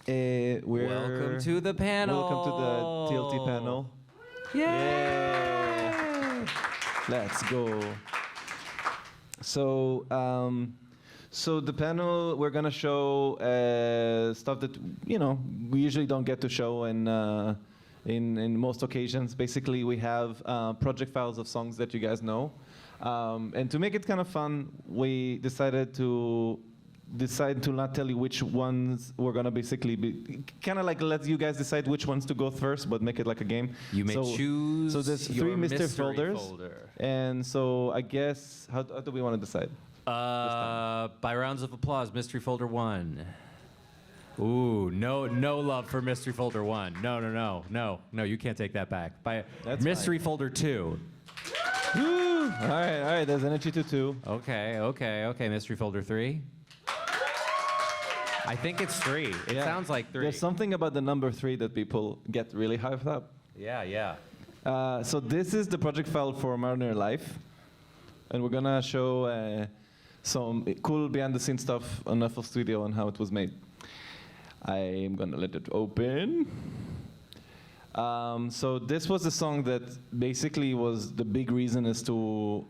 Welcome to the panel. Welcome to the TLT panel. Yay! Let's go. So the panel, we're gonna show stuff that we usually don't get to show in most occasions. Basically, we have project files of songs that you guys know, and to make it kind of fun, we decided to not tell you which ones we're gonna basically be kind of like let you guys decide which ones to go first, but make it like a game. You may choose. So there's your 3 mystery folders, folder. and so I guess how do we want to decide? By rounds of applause, mystery folder 1. Ooh, no love for mystery folder 1. No, you can't take that back. That's mystery fine. folder 2. Woo! All right, there's energy to 2. Okay, mystery folder 3. I think it's 3. It sounds like 3. There's something about the number 3 that people get really hyped up. Yeah. So this is the project file for Marooned Life, and we're gonna show some cool behind-the-scenes stuff on FL Studio and how it was made. I'm gonna let it open. So this was a song that basically was the big reason as to,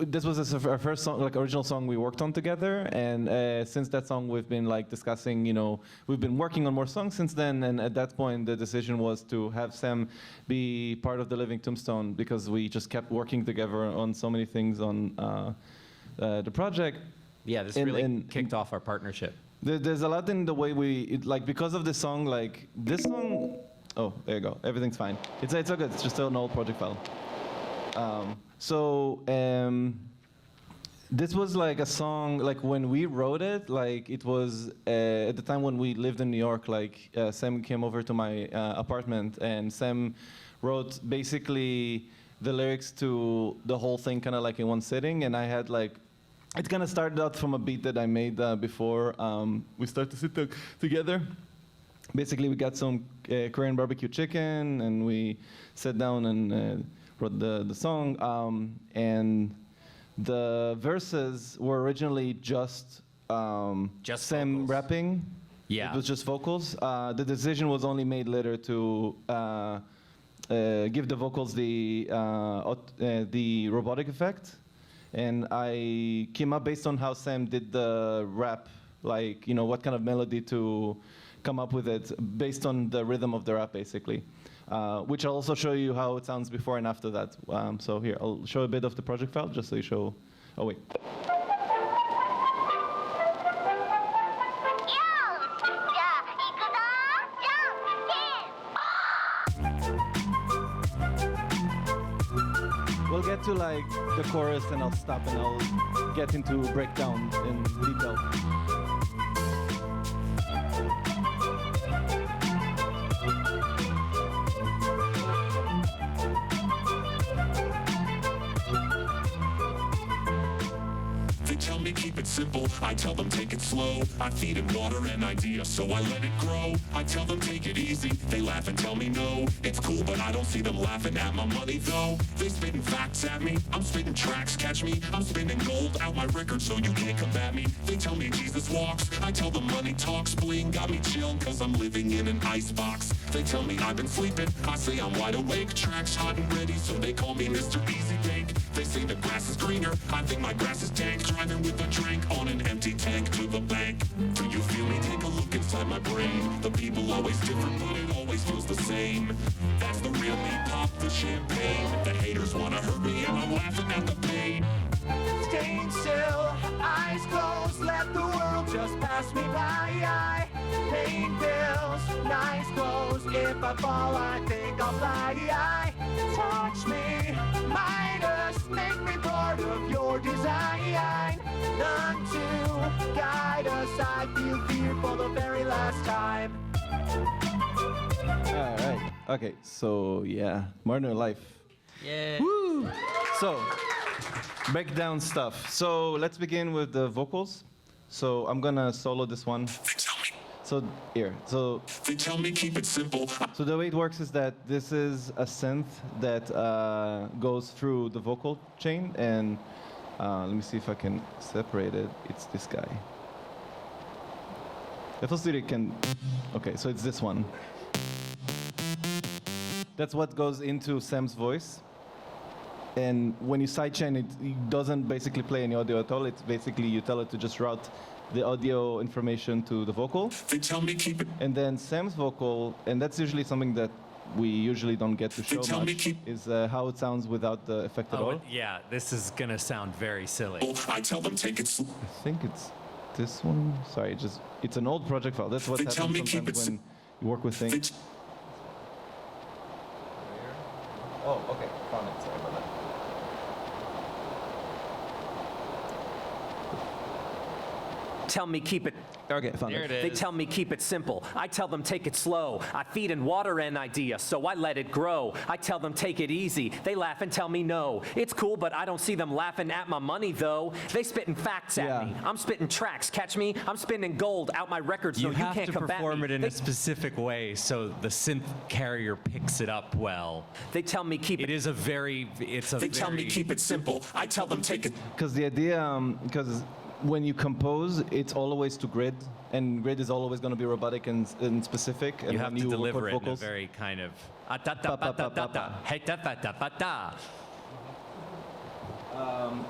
this was our first song, like original song we worked on together, and since that song we've been like discussing, we've been working on more songs since then, and at that point the decision was to have Sam be part of the Living Tombstone because we just kept working together on so many things on the project. Yeah, this really kicked off our partnership. There's a lot in the way because of this song, this song, oh, there you go, everything's fine. It's all good, it's just an old project file. This was like a song, like when we wrote it, it was at the time when we lived in New York, Sam came over to my apartment and Sam wrote basically the lyrics to the whole thing kind of like in one sitting, and I had it kind of started out from a beat that I made before we started to sit together. Basically, we got some Korean barbecue chicken, and we sat down and wrote the song. And the verses were originally just Sam vocals. rapping. Yeah. It was just vocals. The decision was only made later to give the vocals the robotic effect. And I came up based on how Sam did the rap, what kind of melody to come up with it based on the rhythm of the rap, basically. Which I'll also show you how it sounds before and after that. So here, I'll show a bit of the project file just so you show. Oh, wait. We'll get to the chorus and I'll stop and I'll get into breakdown in detail. Keep it simple, I tell them take it slow. I feed it water and ideas, so I let it grow. I tell them take it easy, they laugh and tell me no. It's cool, but I don't see them laughing at my money though. They spitting facts at me, I'm spitting tracks, catch me. I'm spinning gold out my record, so you can't combat me. They tell me Jesus walks, I tell them money talks. Bling got me chill, cause I'm living in an icebox. They tell me I've been sleeping, I say I'm wide awake. Tracks hot and ready, so they call me Mr. Easy Bake. They say the grass is greener, I think my grass is dank. Driving with a drink on an empty tank to the bank. Do you feel me? Take a look inside my brain. The people always different, but it always feels the same. That's the real me, pop the champagne. The haters wanna hurt me and I'm laughing at the pain. Staying still, eyes closed, let the world just pass me by. Paying bills, nice clothes, if I fall I think I'll fly. Touch me, Midas, make me part of your design. None to guide us, I feel fear for the very last time. All right, okay, so yeah, Marooned Life. Yeah. Woo! So, breakdown stuff. So let's begin with the vocals. So I'm gonna solo this one. So here, so they tell me keep it simple. So the way it works is that this is a synth that goes through the vocal chain, and let me see if I can separate it. It's this guy. FL Studio can, okay, so it's this one. That's what goes into Sam's voice. And when you sidechain it, it doesn't basically play any audio at all. It's basically you tell it to just route the audio information to the vocal. They tell me keep it. And then Sam's vocal, and that's usually something that we usually don't get to show tell me much, keep- is how it sounds without the effect at all. Yeah, this is gonna sound very silly. I tell them take it slow. I think it's this one. Sorry, it's an old project file. That's what They tell happens me keep sometimes it when you work with They things. t- Oh, okay, found it. Sorry about that. Tell me keep it. Okay, found There it. it They is. tell me keep it simple. I tell them take it slow. I feed and water an idea, so I let it grow. I tell them take it easy. They laugh and tell me no. It's cool, but I don't see them laughing at my money though. They spitting facts at Yeah. me. I'm spitting tracks. Catch me? I'm spinning gold out my records, so You you have can't to combat perform me. it in They, a specific way so the synth carrier picks it up well. they tell me keep It it. is a very, it's a They tell me very- keep it simple. I tell them take it. Because the idea, because when you compose, it's always to grid, and grid is always going to be robotic and specific. And You have when to deliver record it in a vocals, very kind of hey da da da da da.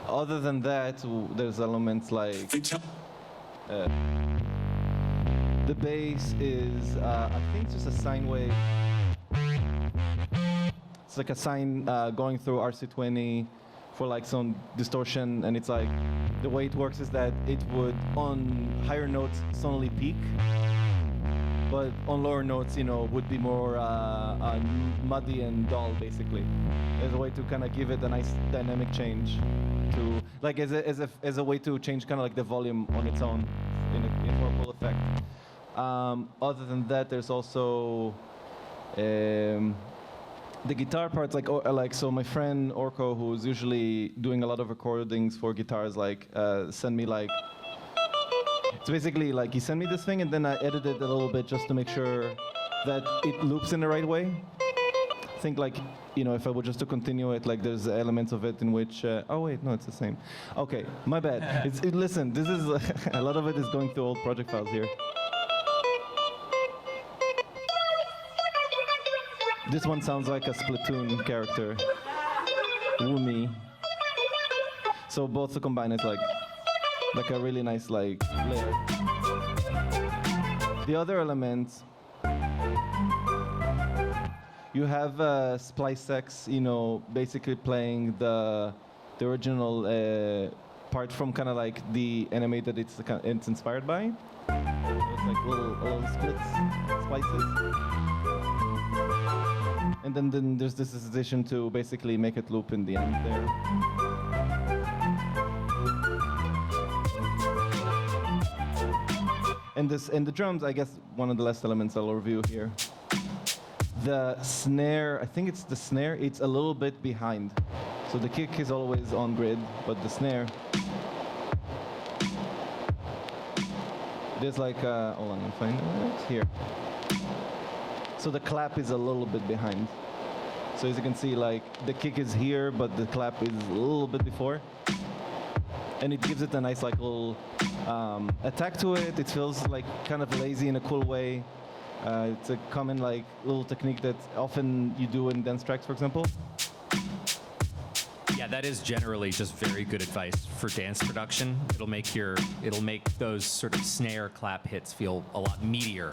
other than that, there's elements like They tell the bass is, I think, it's just a sine wave. It's like a sine going through RC20 for like some distortion, and it's like the way it works is that it would on higher notes suddenly peak, but on lower notes, would be more muddy and dull, basically. As a way to kind of give it a nice dynamic change, to like as a way to change kind of like the volume on its own in a full effect. Other than that, there's also the guitar parts, so my friend Orko, who's usually doing a lot of recordings for guitars, send me it's basically like he sent me this thing and then I edited it a little bit just to make sure that it loops in the right way. I think if I were just to continue it, there's elements of it in which, oh wait, no, it's the same. Okay, my bad. Listen, this is, a lot of it is going through old project files here. This one sounds like a Splatoon character. Woomy. So both to combine it's like a really nice layer. The other elements, you have Splice X, basically playing the original part from kind of like the anime that it's inspired by. So it's like little splits, splices. And then there's this decision to basically make it loop in the end there. And the drums, I guess one of the last elements I'll review here. The snare, I think it's the snare, it's a little bit behind. So the kick is always on grid, but the snare, there's hold on, I'm finding it here. So the clap is a little bit behind. So as you can see, the kick is here, but the clap is a little bit before. And it gives it a nice little attack to it. It feels kind of lazy in a cool way. It's a common little technique that often you do in dance tracks, for example. Yeah, that is generally just very good advice for dance production. It'll make those sort of snare clap hits feel a lot meatier.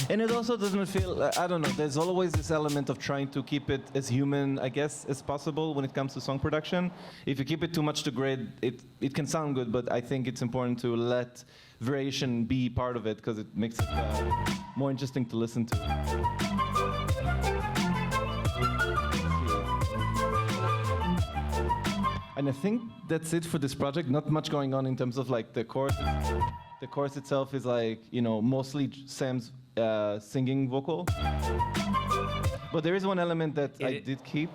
And it also doesn't feel, I don't know, there's always this element of trying to keep it as human, I guess, as possible when it comes to song production. If you keep it too much to grid, it can sound good, but I think it's important to let variation be part of it because it makes it more interesting to listen to. And I think that's it for this project. Not much going on in terms of the chorus. The chorus itself is mostly Sam's singing vocal. But there is one element that I did keep.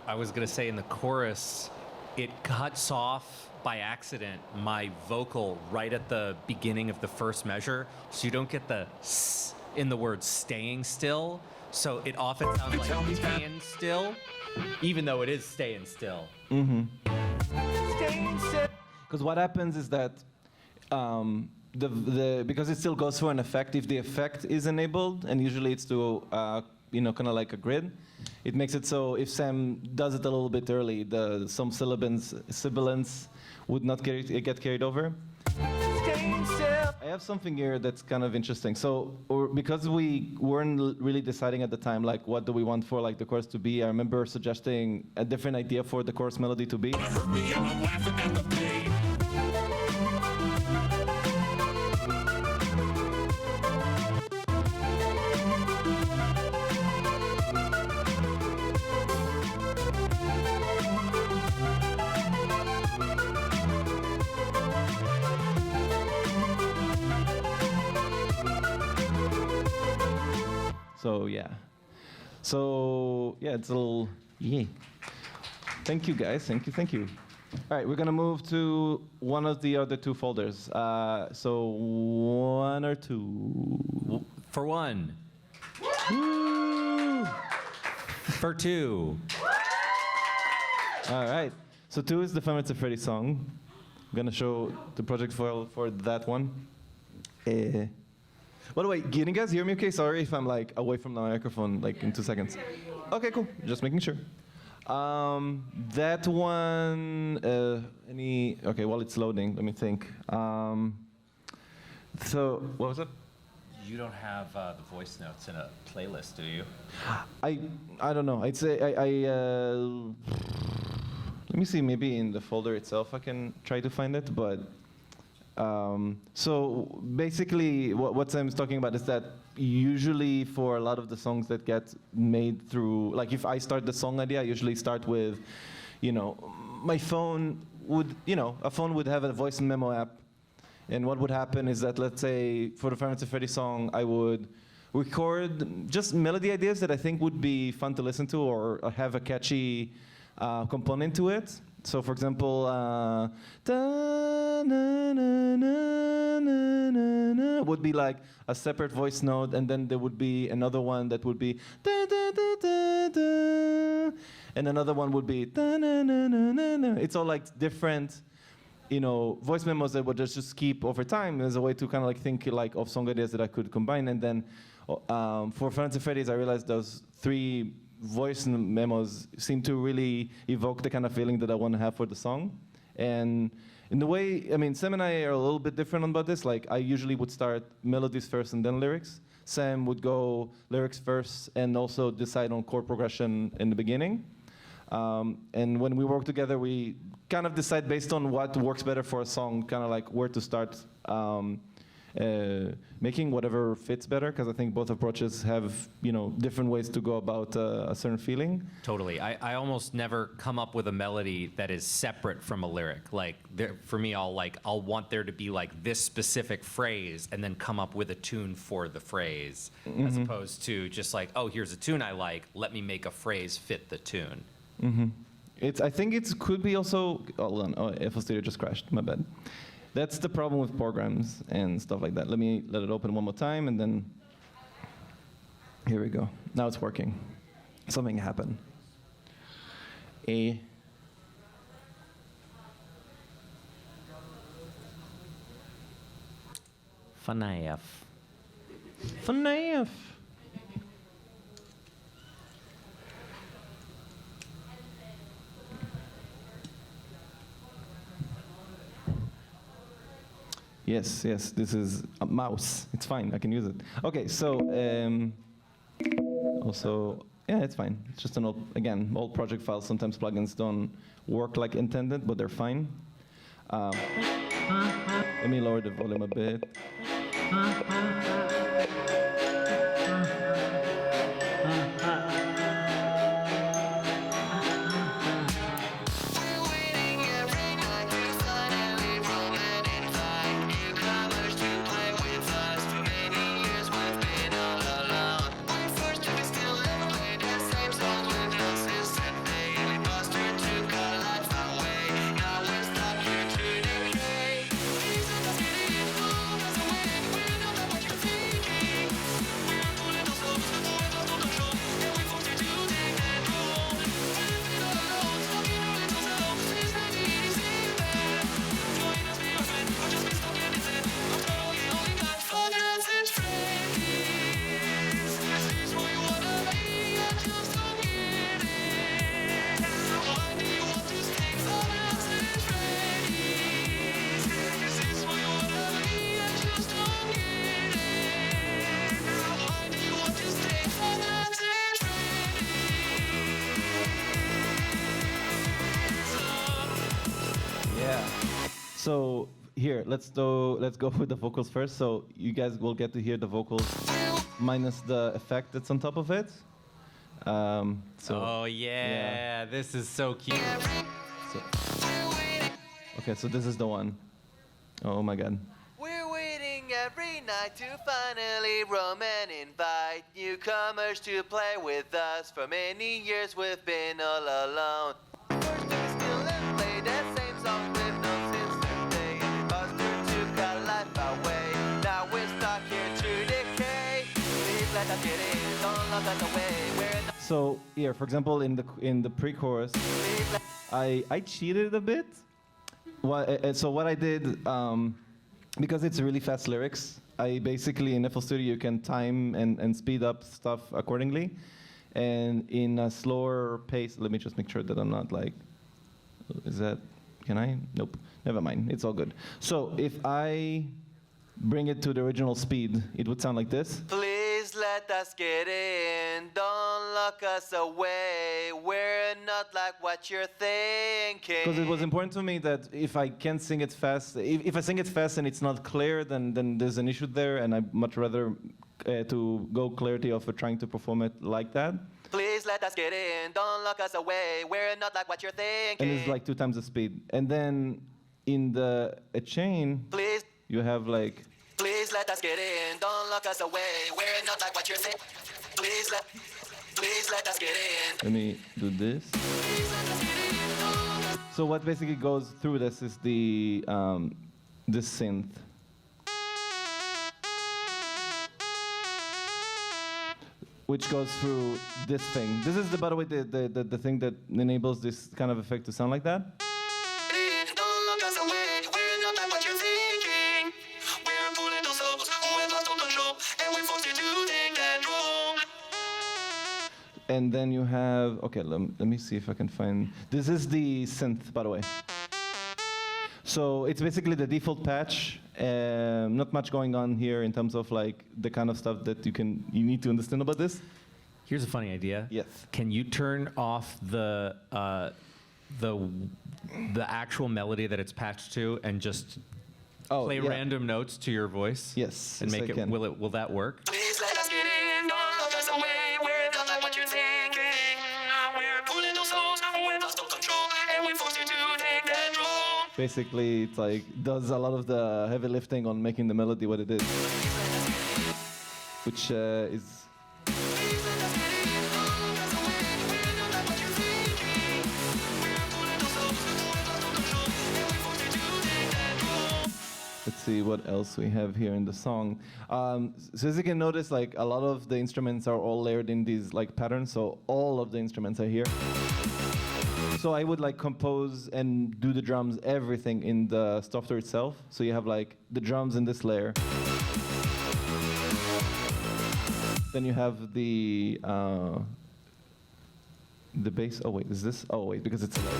I was gonna say in the chorus, it cuts off by accident my vocal right at the beginning of the first measure, so you don't get the s in the word staying still. So it often sounds like staying still, even though it is staying still. Staying still. Because what happens is that because it still goes through an effect, if the effect is enabled, and usually it's to kind of like a grid, it makes it so if Sam does it a little bit early, some sibilants would not get carried over. Staying still. I have something here that's kind of interesting. So, because we weren't really deciding at the time, like, what do we want for like the chorus to be, I remember suggesting a different idea for the chorus melody to be. Hurt me and I'm laughing at the pain. So yeah, it's a little yeah. Thank you guys, thank you. All right, we're gonna move to one of the other two folders. So 1 or 2. For 1. Woo! For 2. All right. So 2 is the Five Nights at Freddy's song. I'm gonna show the project file for that one. By the way, can you guys hear me okay? Sorry if I'm like away from the microphone like in 2 seconds. Okay, cool. Just making sure. That one, okay, while it's loading, let me think. So, what was it? You don't have the voice notes in a playlist, do you? I don't know. I'd say let me see, maybe in the folder itself I can try to find it, but so basically what Sam's talking about is that usually for a lot of the songs that get made through, like if I start the song idea, I usually start with, my phone would, a phone would have a voice memo app, and what would happen is that, let's say, for the Five Nights at Freddy's song, I would record just melody ideas that I think would be fun to listen to or have a catchy component to it. So, for example, would be like a separate voice note, and then there would be another one that would be and another one would be It's all like different, voice memos that would just keep over time as a way to kind of like think like of song ideas that I could combine. And then for Five Nights at Freddy's, I realized those 3 voice memos seem to really evoke the kind of feeling that I want to have for the song. And in the way, Sam and I are a little bit different about this. Like, I usually would start melodies first and then lyrics. Sam would go lyrics first and also decide on chord progression in the beginning. And when we work together, we kind of decide based on what works better for a song, kind of like where to start making whatever fits better, because I think both approaches have, different ways to go about a certain feeling. Totally. I almost never come up with a melody that is separate from a lyric. Like, for me, I'll want there to be like this specific phrase and then come up with a tune for the phrase, as opposed to just like, oh, here's a tune I like, let me make a phrase fit the tune. I think it could be also, hold on, FL Studio just crashed, my bad. That's the problem with programs and stuff like that. Let it open one more time, and then here we go. Now it's working. Something happened. FNAF. FNAF. Yes, this is a mouse. It's fine, I can use it. Okay, so also, yeah, it's fine. It's just an old project files. Sometimes plugins don't work like intended, but they're fine. Let me lower the volume a bit. So here, let's go with the vocals first. So you guys will get to hear the vocals minus the effect that's on top of it. Oh yeah, this is so cute. Okay, so this is the one. Oh my God. We're waiting every night to finally roam and invite newcomers to play with us. For many years we've been all alone. First we still and play that same song we've known since the day Buster took our life away. Now we're stuck here to decay. Please let us get in, don't lock us away. We're not So here, for example, in the pre-chorus, I cheated a bit. So what I did, because it's really fast lyrics, I basically in FL Studio you can time and speed up stuff accordingly. And in a slower pace, let me just make sure that I'm not like, can I? Nope, never mind, it's all good. So if I bring it to the original speed, it would sound like this. Please let us get in, don't lock us away. We're not like what you're thinking. Because it was important to me that if I can't sing it fast, if I sing it fast and it's not clear, then there's an issue there, and I'd much rather to go clarity of trying to perform it like that. Please let us get in, don't lock us away. We're not like what you're thinking. And it's like 2 times the speed. And then in the chain, Please, you have like, please let us get in, don't lock us away. We're not like what you're thinking. Please let us get in. let me do this. So what basically goes through this is the this synth. Which goes through this thing. This is, by the way, the thing that enables this kind of effect to sound like that. Don't lock us away. We're not like what you're thinking. We're pulling those souls who have lost all control, and we forced you to take that role. And then you have, okay, let me see if I can find, this is the synth, by the way. So it's basically the default patch. Not much going on here in terms of like the kind of stuff that you need to understand about this. Here's a funny idea. Yes. Can you turn off the actual melody that it's patched to and just play yeah. random notes to your voice? Yes. And yes, make I it. can. Will that work? Please let us get in, don't lock us away. We're not like what you're thinking. We're pulling those souls who have lost all control, and we forced you to take that role. Basically, it's like does a lot of the heavy lifting on making the melody what it is, which is. Let's see what else we have here in the song. So as you can notice, like a lot of the instruments are all layered in these like patterns. So all of the instruments are here. So I would like compose and do the drums, everything in the software itself. So you have like the drums in this layer. Then you have the bass. Oh wait, is this? Oh wait, because it's a layer.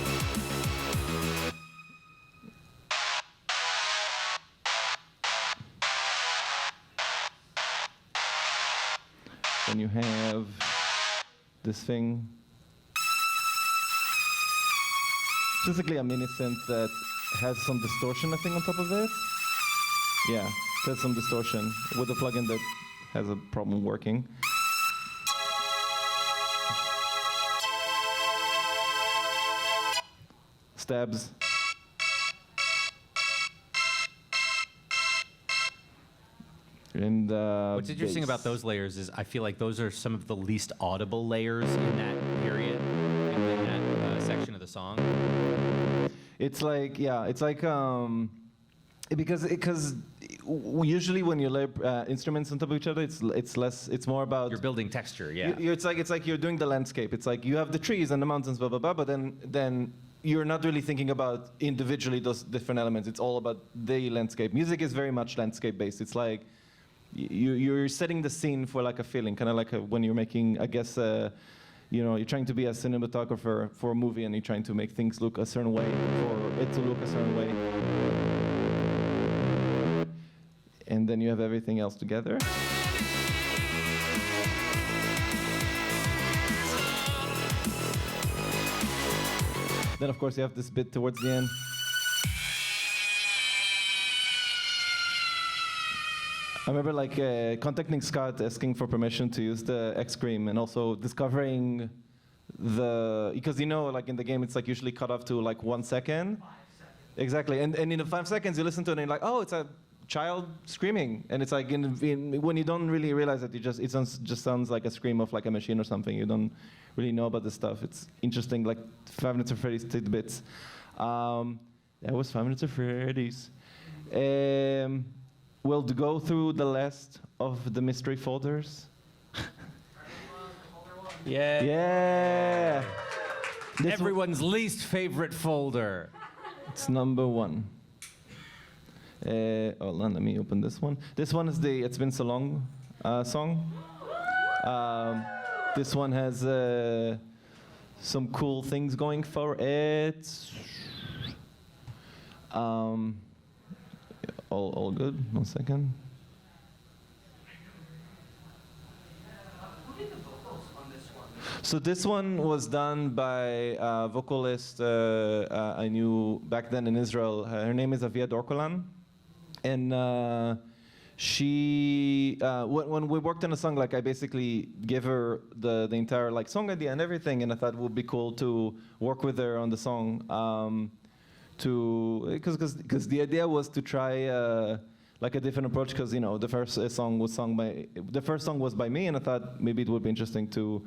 Then you have this thing. Basically a mini synth that has some distortion, I think, on top of it. Yeah, it has some distortion with a plugin that has a problem working. Stabs. And What's interesting about those layers is I feel like those are some of the least audible layers in that period, in that section of the song. It's like, yeah, it's like, because usually when you lay instruments on top of each other, it's more about You're building texture, yeah. it's like you're doing the landscape. It's like you have the trees and the mountains, blah blah blah. But then you're not really thinking about individually those different elements. It's all about the landscape. Music is very much landscape based. It's like you're setting the scene for like a feeling, kind of like when you're making, I guess. You're trying to be a cinematographer for a movie and you're trying to make things look a certain way, for it to look a certain way. And then you have everything else together. Then of course you have this bit towards the end. remember like contacting Scott, asking for permission to use the X Scream, and also discovering because like in the game it's like usually cut off to like 1 second. 5 seconds. Exactly, and in the 5 seconds you listen to it and you're like, oh, it's a child screaming, and it's like when you don't really realize that it just sounds like a scream of like a machine or something. You don't really know about this stuff. It's interesting, like 5 Nights at Freddy's tidbits. That was 5 Nights at Freddy's. We'll go through the last of the mystery folders. Yeah. Yeah. Everyone's least favorite folder. It's number 1. Hold on, let me open this one. This one is the It's Been So Long song. This one has some cool things going for it. All good. 1 second. So this one was done by a vocalist I knew back then in Israel. Her name is Avia Dorkolan. And she, when we worked on a song, like I basically gave her the entire like song idea and everything, and I thought it would be cool to work with her on the song, because the idea was to try like a different approach, because the first song was by me, and I thought maybe it would be interesting to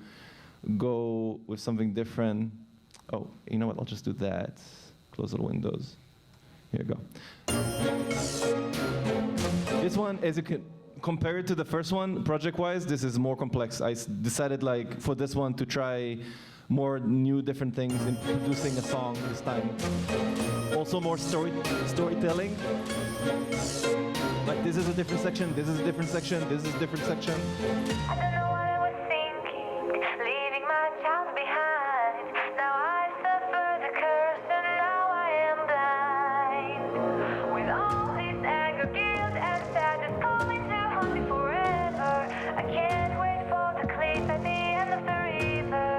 go with something different. Oh, you know what? I'll just do that. Close the windows. Here you go. This one, as you can compare it to the first one, project-wise, this is more complex. I decided, like, for this one to try more new, different things in producing a song this time. Also more storytelling. Like, this is a different section, this is a different section, this is a different section. I don't know what I was thinking, leaving my child behind. Now I suffer the curse and now I am blind. With all this anger, guilt and sadness calling to haunt me forever. I can't wait for the cliff at the end of the river.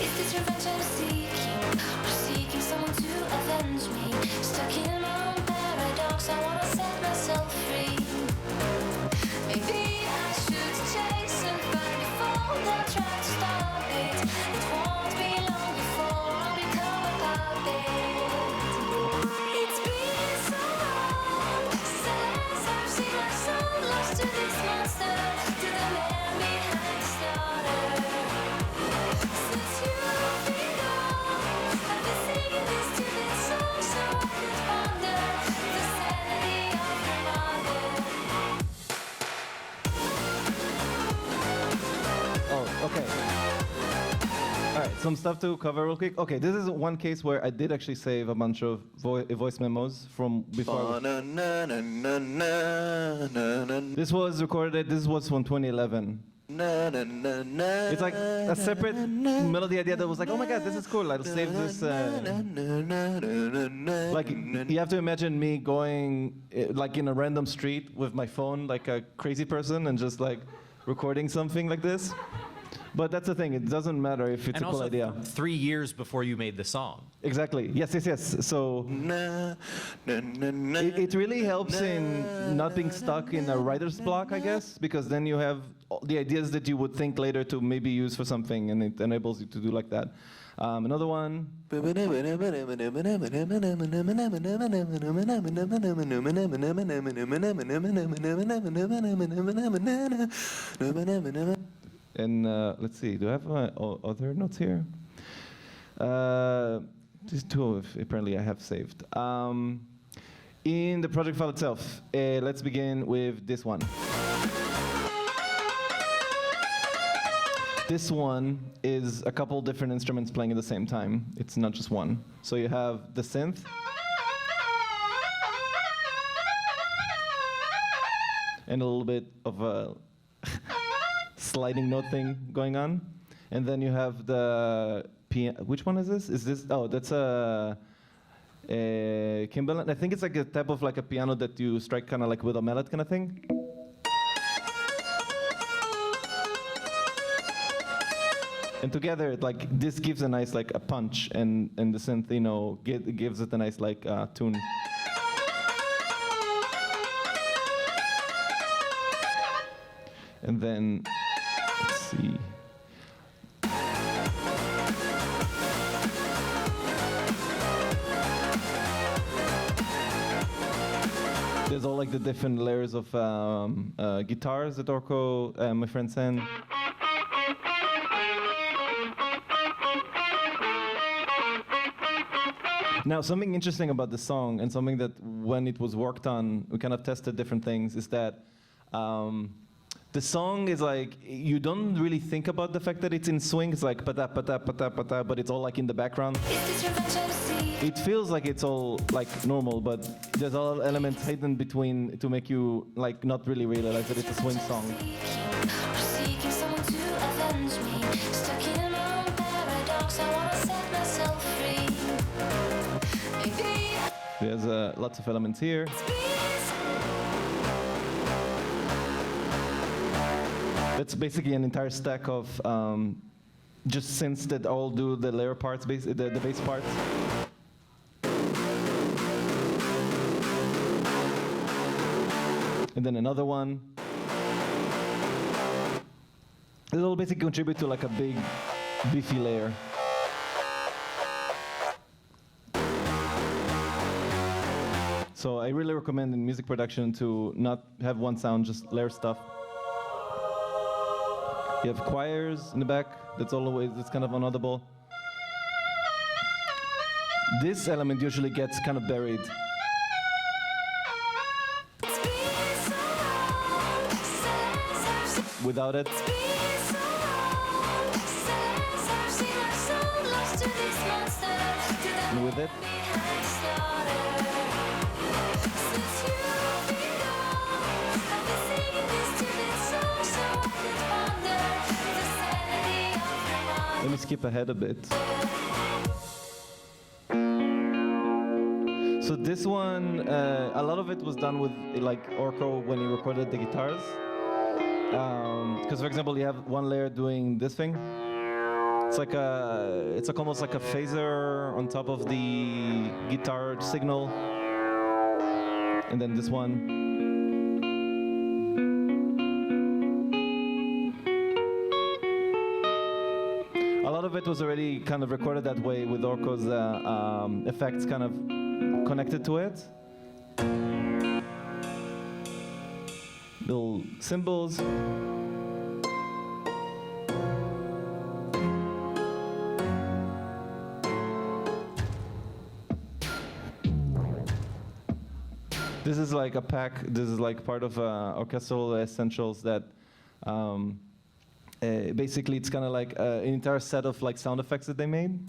Is this revenge I'm seeking, or seeking someone to avenge me? Stuck in my own paradox, I wanna set myself free. Maybe I should chase and find a fall. They'll try to stop it. It won't be long before I'll become a puppet. It's been so long since I've seen my soul lost to this monster, to the man behind the slaughter. Since you've been gone, I've been singing this to this song so I could ponder the sanity of your mother. Oh, okay. All right, some stuff to cover real quick. Okay, this is one case where I did actually save a bunch of voice memos from before. This was recorded, this was from 2011. It's like a separate melody idea that was like, oh my god, this is cool, I'll save this. Like, you have to imagine me going like in a random street with my phone like a crazy person and just like recording something like this. But that's the thing, it doesn't matter if it's And a cool also idea. 3 years before you made the song. Exactly, yes. So it really helps in not being stuck in a writer's block, I guess, because then you have the ideas that you would think later to maybe use for something, and it enables you to do like that. Another one. And let's see, do I have other notes here? These two, apparently, I have saved. In the project file itself, let's begin with this one. This one is a couple different instruments playing at the same time. It's not just one. So you have the synth. And a little bit of a sliding note thing going on. And then you have the piano. Which one is this? Is this? Oh, that's a Kimberlin. I think it's like a type of like a piano that you strike kind of like with a mallet kind of thing. And together, like this gives a nice like a punch, and the synth, gives it a nice like tune. And then, let's see. There's all like the different layers of guitars that Orko, my friend, sent. Now, something interesting about the song, and something that when it was worked on, we kind of tested different things, is that the song is like, you don't really think about the fact that it's in swing. It's like pata pata pata pata, but it's all like in the background. Is this revenge I see? It feels like it's all like normal, but there's all elements hidden between to make you like not really realize that it's a swing song. Or seeking someone to avenge me. Stuck in my own paradox, I wanna set myself free. Maybe There's lots of elements here. it's peace. That's basically an entire stack of just synths that all do the layer parts, the bass parts. And then another one. It'll basically contribute to like a big, beefy layer. So I really recommend in music production to not have one sound, just layer stuff. You have choirs in the back. That's kind of inaudible. This element usually gets kind of buried. It's been so long since I've seen. Without it, It's been so long since I've seen my soul lost to this monster. To the and with it, behind slaughter. Since you've been gone, I've been singing this stupid song so I could ponder the sanity of your mind. let me skip ahead a bit. So this one, a lot of it was done with like Orko when he recorded the guitars. Because for example, you have one layer doing this thing. It's like almost like a phaser on top of the guitar signal. And then this one. A lot of it was already kind of recorded that way with Orko's effects kind of connected to it. Little cymbals. This is like a pack. This is like part of orchestral essentials that basically it's kind of like an entire set of like sound effects that they made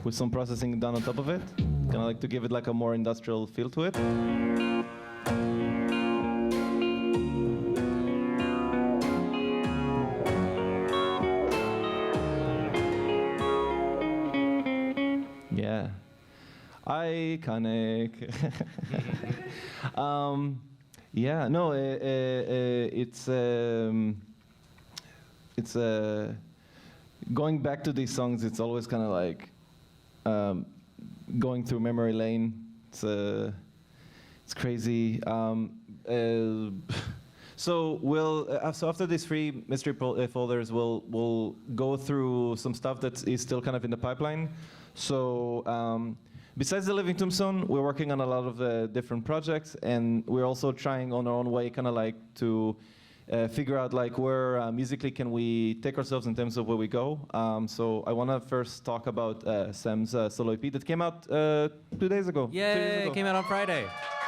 with some processing done on top of it, kind of like to give it like a more industrial feel to it. Yeah, iconic. Yeah, no, it's going back to these songs. It's always kind of like going through memory lane. It's crazy. So so after these three mystery folders, we'll go through some stuff that is still kind of in the pipeline. So besides the Living Tombstone, we're working on a lot of different projects, and we're also trying on our own way, kind of like to figure out like where musically can we take ourselves in terms of where we go. So I want to first talk about Sam's solo EP that came out 2 days ago. 3 days Yay, ago. it came out on Friday.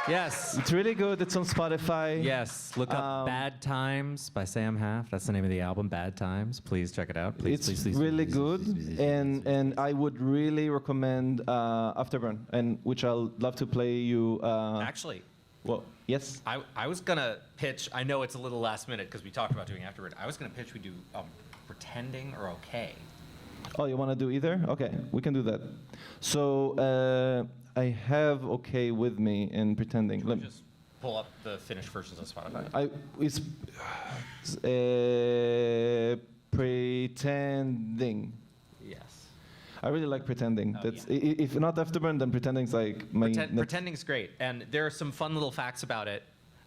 Yes. It's really good. It's on Spotify. Yes, look up Bad Times by Sam Haft. That's the name of the album, Bad Times. Please check it out. Please, It's please, please, really please, good, please, please, please, and please, please. I would really recommend Afterburn, and which I'll love to play you. Actually, Well, yes. I was gonna pitch. I know it's a little last minute because we talked about doing afterward. I was gonna pitch we do Pretending or Okay. Oh, you want to do either? Okay, we can do that. So I have Okay with me in Pretending. Let me Just pull up the finished versions on Spotify. it's Pretending. Yes. I really like Pretending. Oh, That's yeah. If not Afterburn, then Pretending's like my. Pretending's great, and there are some fun little facts about it.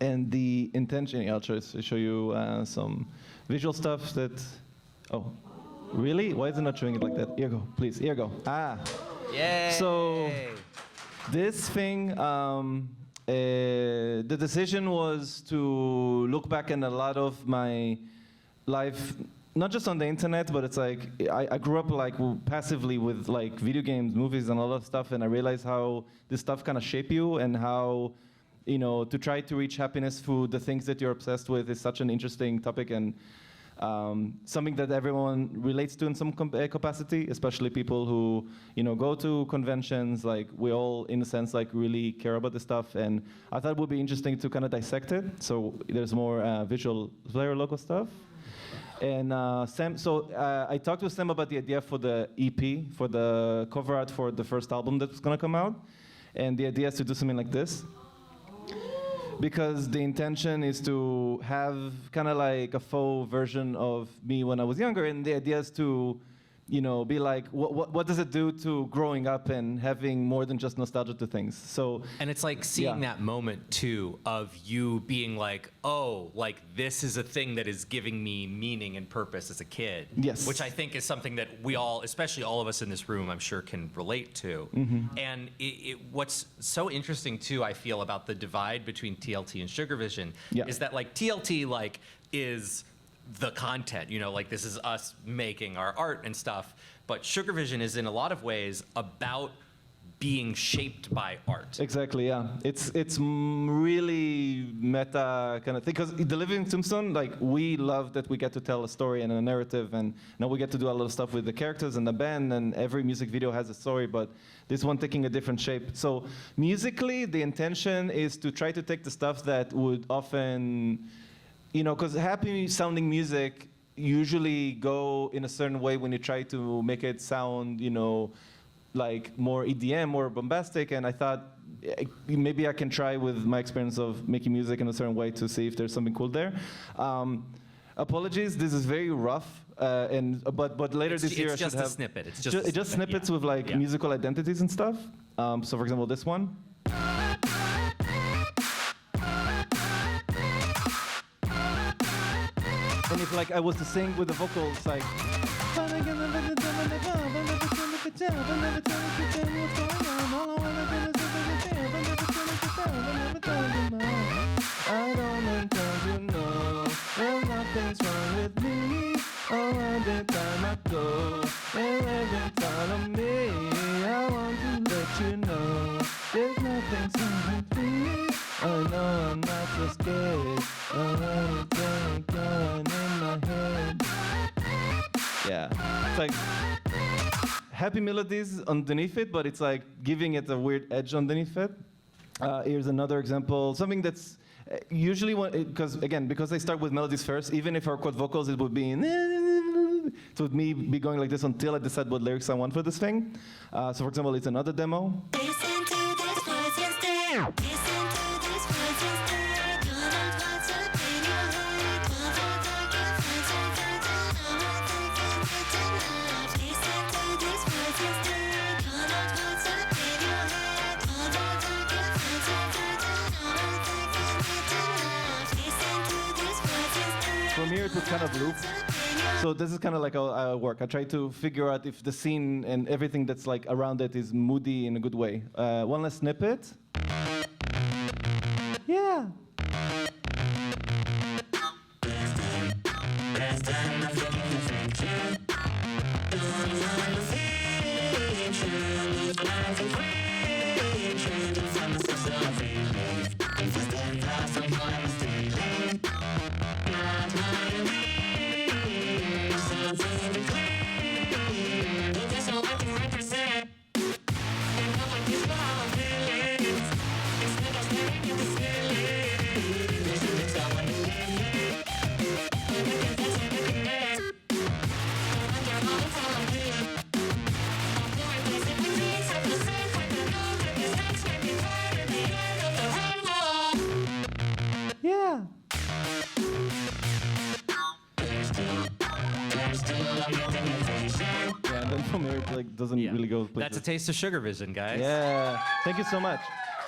And the intention, I'll show you some visual stuff that, oh, really? Why is it not showing it like that? Here you go, please, here you go. Ah. Yay! So this thing, the decision was to look back in a lot of my life, not just on the internet, but it's like, I grew up like passively with like video games, movies, and a lot of stuff, and I realized how this stuff kind of shape you, and how, you know, to try to reach happiness through the things that you're obsessed with is such an interesting topic, and something that everyone relates to in some capacity, especially people who, you know, go to conventions. Like, we all, in a sense, like really care about this stuff, and I thought it would be interesting to kind of dissect it. So there's more visual player logo stuff. And Sam, I talked with Sam about the idea for the EP, for the cover art for the first album that's gonna come out. And the idea is to do something like this. Because the intention is to have kind of like a faux version of me when I was younger, and the idea is to, you know, be like, what does it do to growing up and having more than just nostalgia to things? So, and it's like seeing that moment too of you being like, oh, like this is a thing that is giving me meaning and purpose as a kid. Yes. Which I think is something that we all, especially all of us in this room, I'm sure can relate to. Mm-hmm. And what's so interesting too, I feel, about the divide between TLT and Sugar Vision is that like TLT like is the content, you know, like this is us making our art and stuff, but Sugar Vision is in a lot of ways about being shaped by art. Exactly, yeah. It's really meta kind of thing, because the Living Tombstone, like, we love that we get to tell a story and a narrative, and now we get to do a lot of stuff with the characters and the band, and every music video has a story, but this one taking a different shape. So musically, the intention is to try to take the stuff that would often, you know, because happy sounding music usually go in a certain way when you try to make it sound, you know, like more EDM, more bombastic, and I thought maybe I can try with my experience of making music in a certain way to see if there's something cool there. Apologies, this is very rough, but later this year I should have... It's just a snippet. It's just snippets with like musical identities and stuff. So for example, this one. And if like I was to sing with the vocals, like I don't mind 'cause you know well, nothing's wrong with me. Oh, every time I go, and every time I'm me, I want to let you know there's nothing wrong with me. I know I'm not so scared. I want to going in my head. Yeah, it's like happy melodies underneath it, but it's like giving it a weird edge underneath it. Here's another example, something that's usually, because I start with melodies first, even if our chord vocals, it would be, it would me be going like this until I decide what lyrics I want for this thing. So for example, it's another demo. Listen to this words instead. Listen to this words instead. Do not what's up in your head. Don't talk your friends and friends and all I think it's enough. Listen to this words instead. Do not what's up in your head. Don't talk your friends and friends and all I think it's enough. Listen to this words instead. From here it would kind of loop. So this is kind of like how I work. I try to figure out if the scene and everything that's like around it is moody in a good way. One last snippet. Yeah. Yeah. Yeah, and then from here it like doesn't really go places. That's a taste of Sugar Vision, guys. Yeah. Thank you so much.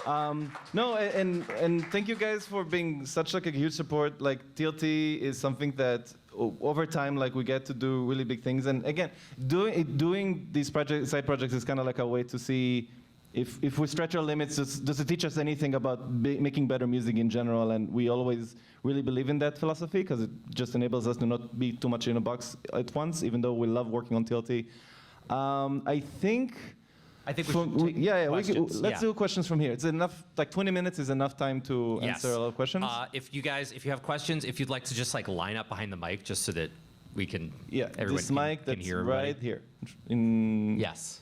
No, and thank you guys for being such like a huge support. Like TLT is something that over time, like we get to do really big things. And again, doing these side projects is kind of like a way to see if we stretch our limits, does it teach us anything about making better music in general? And we always really believe in that philosophy because it just enables us to not be too much in a box at once, even though we love working on TLT. I think we should take questions. let's do questions from here. It's enough, like 20 minutes is enough time to answer a lot of questions. If you have questions, if you'd like to just like line up behind the mic just so that we can, everyone this mic can that's hear right everybody. here. Yes.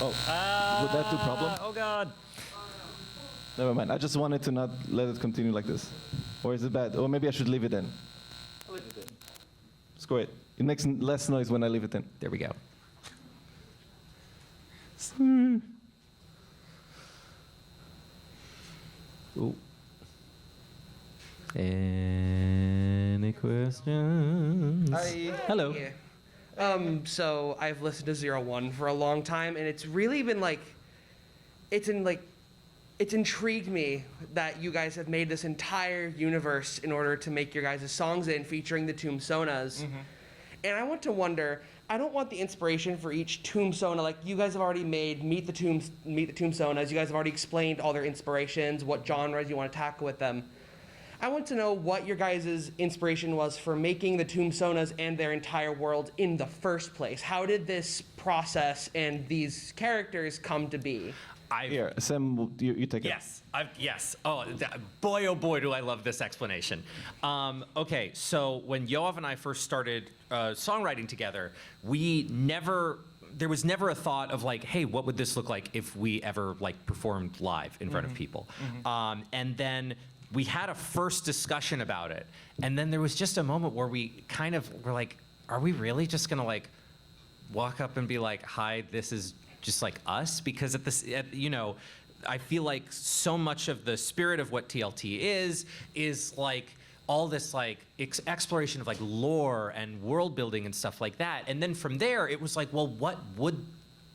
Oh, would that do problem? Oh God. Never mind. I just wanted to not let it continue like this. Or is it bad? Or maybe I should leave it in. I'll leave it in. Screw it. It makes less noise when I leave it in. There we go. Ooh. Any questions? Hello. Yeah. So I've listened to 01 for a long time, and it's really been like, it's intrigued me that you guys have made this entire universe in order to make your guys' songs in, featuring the Tombstonas. And I want to wonder, I don't want the inspiration for each Tombstona, like you guys have already made Meet the Tombstonas, you guys have already explained all their inspirations, what genres you want to tackle with them. I want to know what your guys' inspiration was for making the Tombstonas and their entire world in the first place. How did this process and these characters come to be? Here, Sam, you take it. Yes. Oh boy, do I love this explanation. Okay, so when Yoav and I first started songwriting together, there was never a thought of like, hey, what would this look like if we ever like performed live in front of people? And then we had a first discussion about it, and then there was just a moment where we kind of were like, are we really just gonna like walk up and be like, hi, this is just like us? Because I feel like so much of the spirit of what TLT is like all this like exploration of like lore and world building and stuff like that. And then from there, it was like, well, what would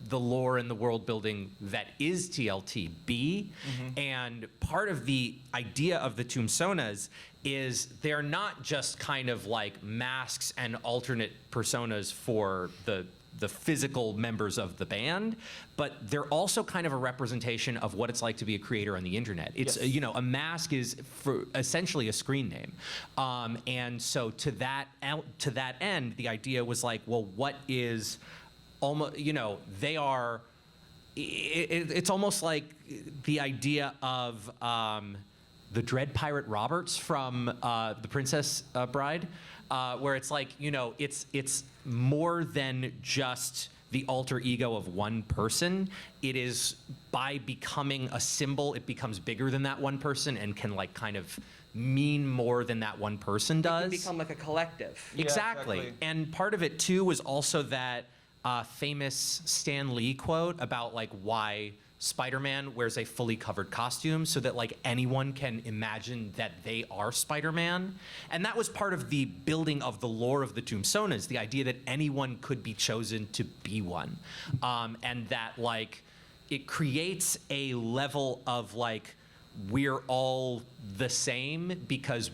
the lore and the world building that is TLT be? And part of the idea of the Tombstonas is they're not just kind of like masks and alternate personas for the physical members of the band, but they're also kind of a representation of what it's like to be a creator on the internet. It's a mask is for essentially a screen name, and so to that end, the idea was like, well, what is almost, they are, it's almost like the idea of the Dread Pirate Roberts from The Princess Bride, where it's like, it's more than just the alter ego of one person. It is by becoming a symbol, it becomes bigger than that one person and can like kind of mean more than that one person does. It can become like a collective. Exactly. And part of it too was also that famous Stan Lee quote about like why Spider-Man wears a fully covered costume so that like anyone can imagine that they are Spider-Man. And that was part of the building of the lore of the Tombstonas, the idea that anyone could be chosen to be one. And that like it creates a level of like we're all the same because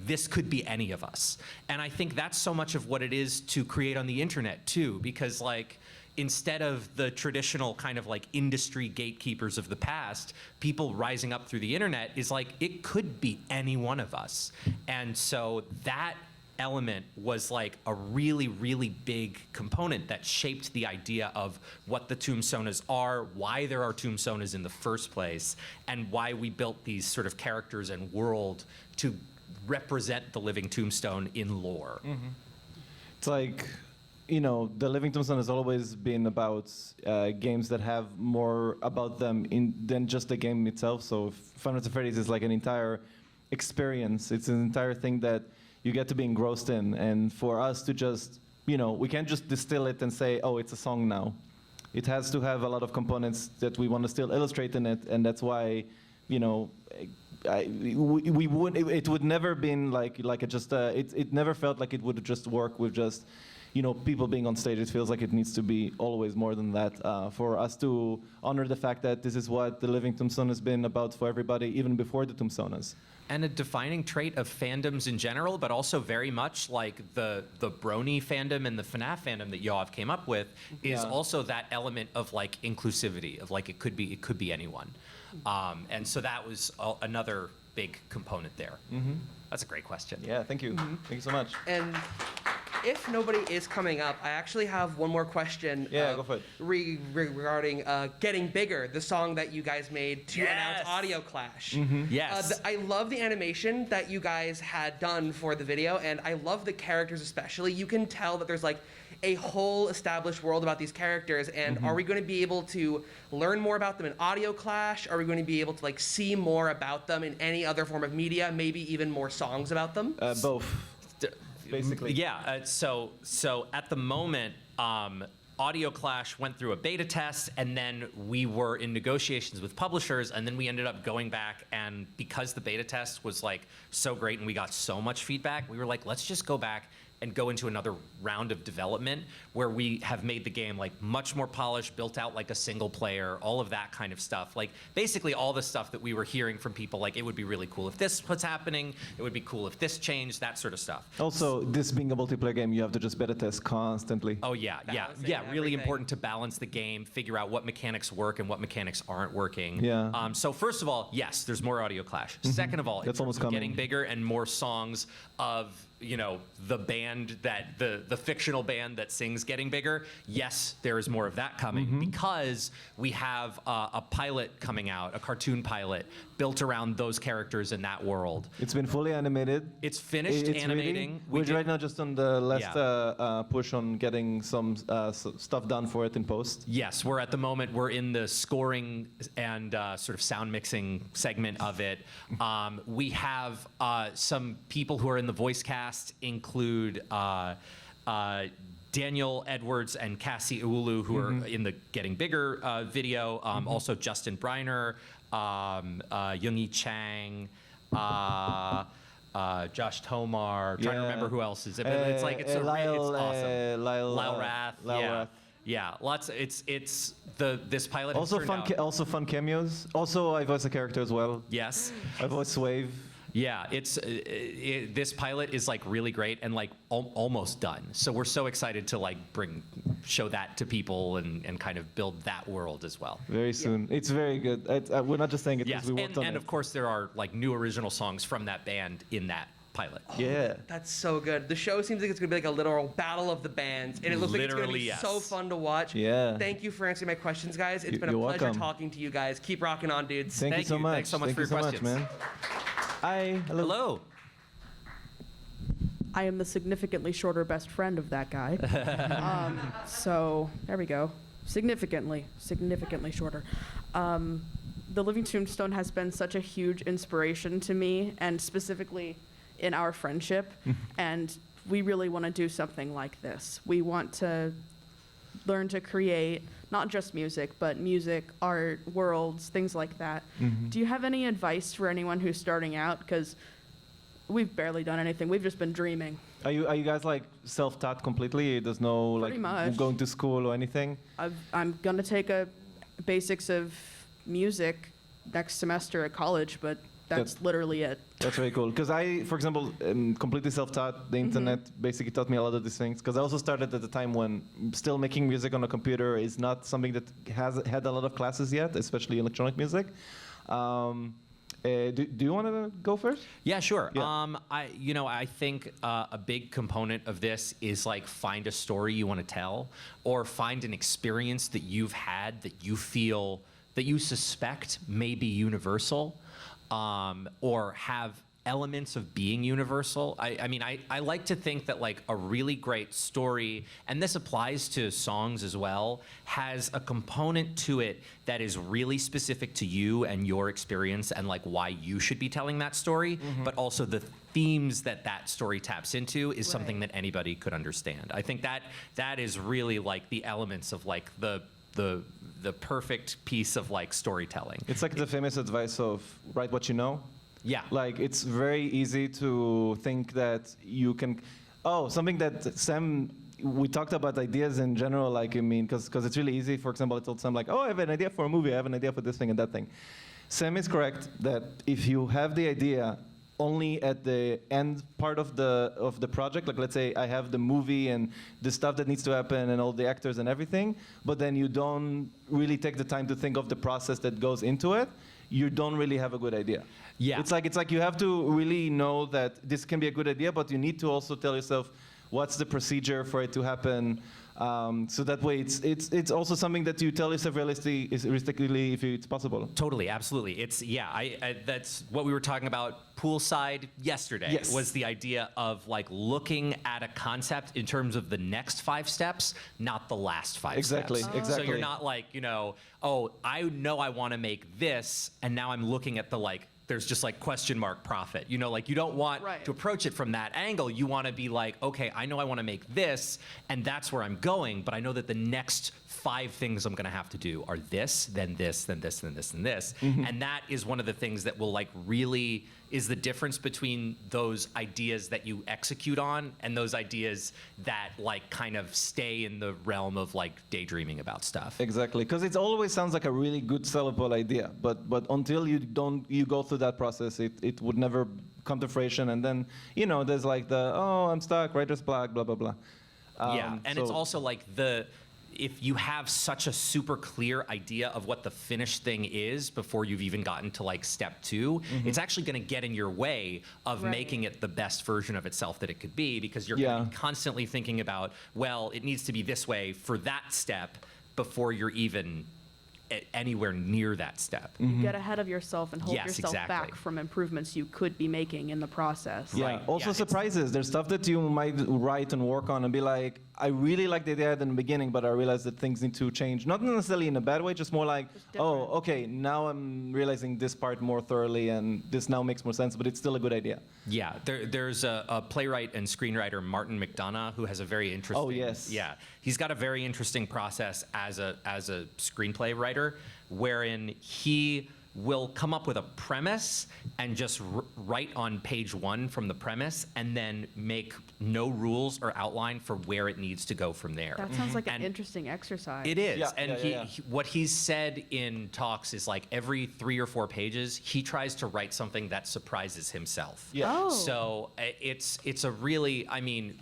this could be any of us. And I think that's so much of what it is to create on the internet too, because like instead of the traditional kind of like industry gatekeepers of the past, people rising up through the internet is like, it could be any one of us. And so that element was like a really, really big component that shaped the idea of what the Tombstonas are, why there are Tombstonas in the first place, and why we built these sort of characters and world to represent the Living Tombstone in lore. It's like, the Living Tombstone has always been about games that have more about them than just the game itself. So Five Nights at Freddy's is like an entire experience. It's an entire thing that you get to be engrossed in. And for us to just, we can't just distill it and say, oh, it's a song now. It has to have a lot of components that we want to still illustrate in it. And that's why, it would never been like it never felt like it would just work with just, people being on stage. It feels like it needs to be always more than that for us to honor the fact that this is what the Living Tombstone has been about for everybody, even before the Tombstoners. And a defining trait of fandoms in general, but also very much like the Brony fandom and the FNAF fandom that Yoav came up with, is also that element of like inclusivity, of like it could be anyone. And so that was another big component there. That's a great question. Yeah, thank you. Thank you so much. And if nobody is coming up, I actually have one more question. Yeah, go for it. Regarding Getting Bigger, the song that you guys made to announce Audio Clash. Yes. I love the animation that you guys had done for the video, and I love the characters especially. You can tell that there's like a whole established world about these characters, and are we going to be able to learn more about them in Audio Clash? Are we going to be able to like see more about them in any other form of media, maybe even more songs about them? Both. Basically. Yeah. So at the moment, Audio Clash went through a beta test, and then we were in negotiations with publishers, and then we ended up going back, and because the beta test was like so great and we got so much feedback, we were like, let's just go back and go into another round of development where we have made the game like much more polished, built out like a single player, all of that kind of stuff. Like basically all the stuff that we were hearing from people, like it would be really cool if this was happening, it would be cool if this changed, that sort of stuff. Also, this being a multiplayer game, you have to just beta test constantly. Oh yeah, Balancing really everything. important to balance the game, figure out what mechanics work and what mechanics aren't working. Yeah. So first of all, yes, there's more Audio Clash. Second of all, That's almost getting coming. bigger and more songs of the band that the fictional band that sings Getting Bigger. Yes, there is more of that coming because we have a pilot coming out, a cartoon pilot built around those characters in that world. It's been fully animated. It's finished animating. We're did- right now just on the last push on getting some stuff done for it in post. Yes, we're at the moment, we're in the scoring and sort of sound mixing segment of it. We have some people who are in the voice cast, include Daniel Edwards and Cassie Ulu, who are in the Getting Bigger video. Also Justin Briner, Youngie Chang, Josh Tomar. Trying to remember who else is it, but it's like it's awesome. Lyle Rath. Yeah, lots. It's this pilot. Also has turned out- also fun cameos. Also, I voice a character as well. Yes. I voice Wave. Yeah, this pilot is like really great and like almost done. So we're so excited to like show that to people and kind of build that world as well. Very soon. It's very good. We're not just saying it because Yes, we worked on it. and of course there are like new original songs from that band in that pilot. Yeah. That's so good. The show seems like it's going to be like a literal battle of the bands, and it looks like it's going to be Literally, yes. so fun to watch. Yeah. Thank you for answering my questions, guys. It's been a You're pleasure welcome. talking to you guys. Keep rocking on, dudes. Thank you Thank so you. much. Thanks so much Thank for you your so much, questions. man. Hi. Hello. I am the significantly shorter best friend of that guy. So there we go. Significantly shorter. The Living Tombstone has been such a huge inspiration to me, and specifically in our friendship. And we really want to do something like this. We want to learn to create not just music, but music, art, worlds, things like that. Do you have any advice for anyone who's starting out? Because we've barely done anything. We've just been dreaming. Are you guys like self-taught completely? There's no like Pretty much. going to school or anything? I'm gonna take a basics of music next semester at college, but that's literally it. That's very cool. Because I, for example, am completely self-taught. The internet basically taught me a lot of these things. Because I also started at the time when still making music on a computer is not something that has had a lot of classes yet, especially electronic music. Do you want to go first? Yeah, sure. Yeah. I think a big component of this is like find a story you want to tell, or find an experience that you've had that you feel that you suspect may be universal, or have elements of being universal. I like to think that like a really great story, and this applies to songs as well, has a component to it that is really specific to you and your experience and like why you should be telling that story, but also the themes that story taps into is something that anybody could understand. I think that is really like the elements of like the perfect piece of like storytelling. It's like the famous advice of write what you know. Yeah. Like, it's very easy to think that you can... Oh, something that Sam we talked about ideas in general, like, I mean, because it's really easy. For example, I told Sam, like, oh, I have an idea for a movie, I have an idea for this thing and that thing. Sam is correct that if you have the idea only at the end part of the project, like let's say I have the movie and the stuff that needs to happen and all the actors and everything, but then you don't really take the time to think of the process that goes into it, you don't really have a good idea. Yeah. It's like you have to really know that this can be a good idea, but you need to also tell yourself what's the procedure for it to happen. So that way, it's also something that you tell yourself realistically if it's possible. Totally, absolutely. It's that's what we were talking about poolside yesterday. Yes. Was the idea of like looking at a concept in terms of the next 5 steps, not the last 5 Exactly, steps. exactly. So you're not like, oh, I know I want to make this, and now I'm looking at the like. There's just like question mark profit. Like you don't want Right. to approach it from that angle. You want to be like, okay, I know I want to make this, and that's where I'm going, but I know that the next 5 things I'm going to have to do are this, then this, then this, then this, and this. And that is one of the things that will like really is the difference between those ideas that you execute on and those ideas that like kind of stay in the realm of like daydreaming about stuff. Exactly, because it always sounds like a really good sellable idea, but until you go through that process, it would never come to fruition. And then there's like I'm stuck, writer's block, blah blah blah. Yeah, and it's also like if you have such a super clear idea of what the finished thing is before you've even gotten to like step 2, it's actually going to get in your way of Right. making it the best version of itself that it could be, because you're Yeah. going to be constantly thinking about, well, it needs to be this way for that step before you're even anywhere near that step. You get ahead of yourself and hold Yes, yourself exactly. back from improvements you could be making in the process. Yeah. Right, Also yeah, it's- surprises. There's stuff that you might write and work on and be like, I really like the idea in the beginning, but I realized that things need to change. Not necessarily in a bad way, just more like, different. okay, now I'm realizing this part more thoroughly and this now makes more sense, but it's still a good idea. Yeah, there's a playwright and screenwriter, Martin McDonough, who has a very interesting. Oh, yes. Yeah, he's got a very interesting process as a screenplay writer, wherein he will come up with a premise and just write on page 1 from the premise, and then make no rules or outline for where it needs to go from there. That sounds like an And interesting exercise. It is, Yeah, and yeah. what he's said in talks is like every 3 or 4 pages, he tries to write something that surprises himself. Yeah. Oh. So it's a really, I mean,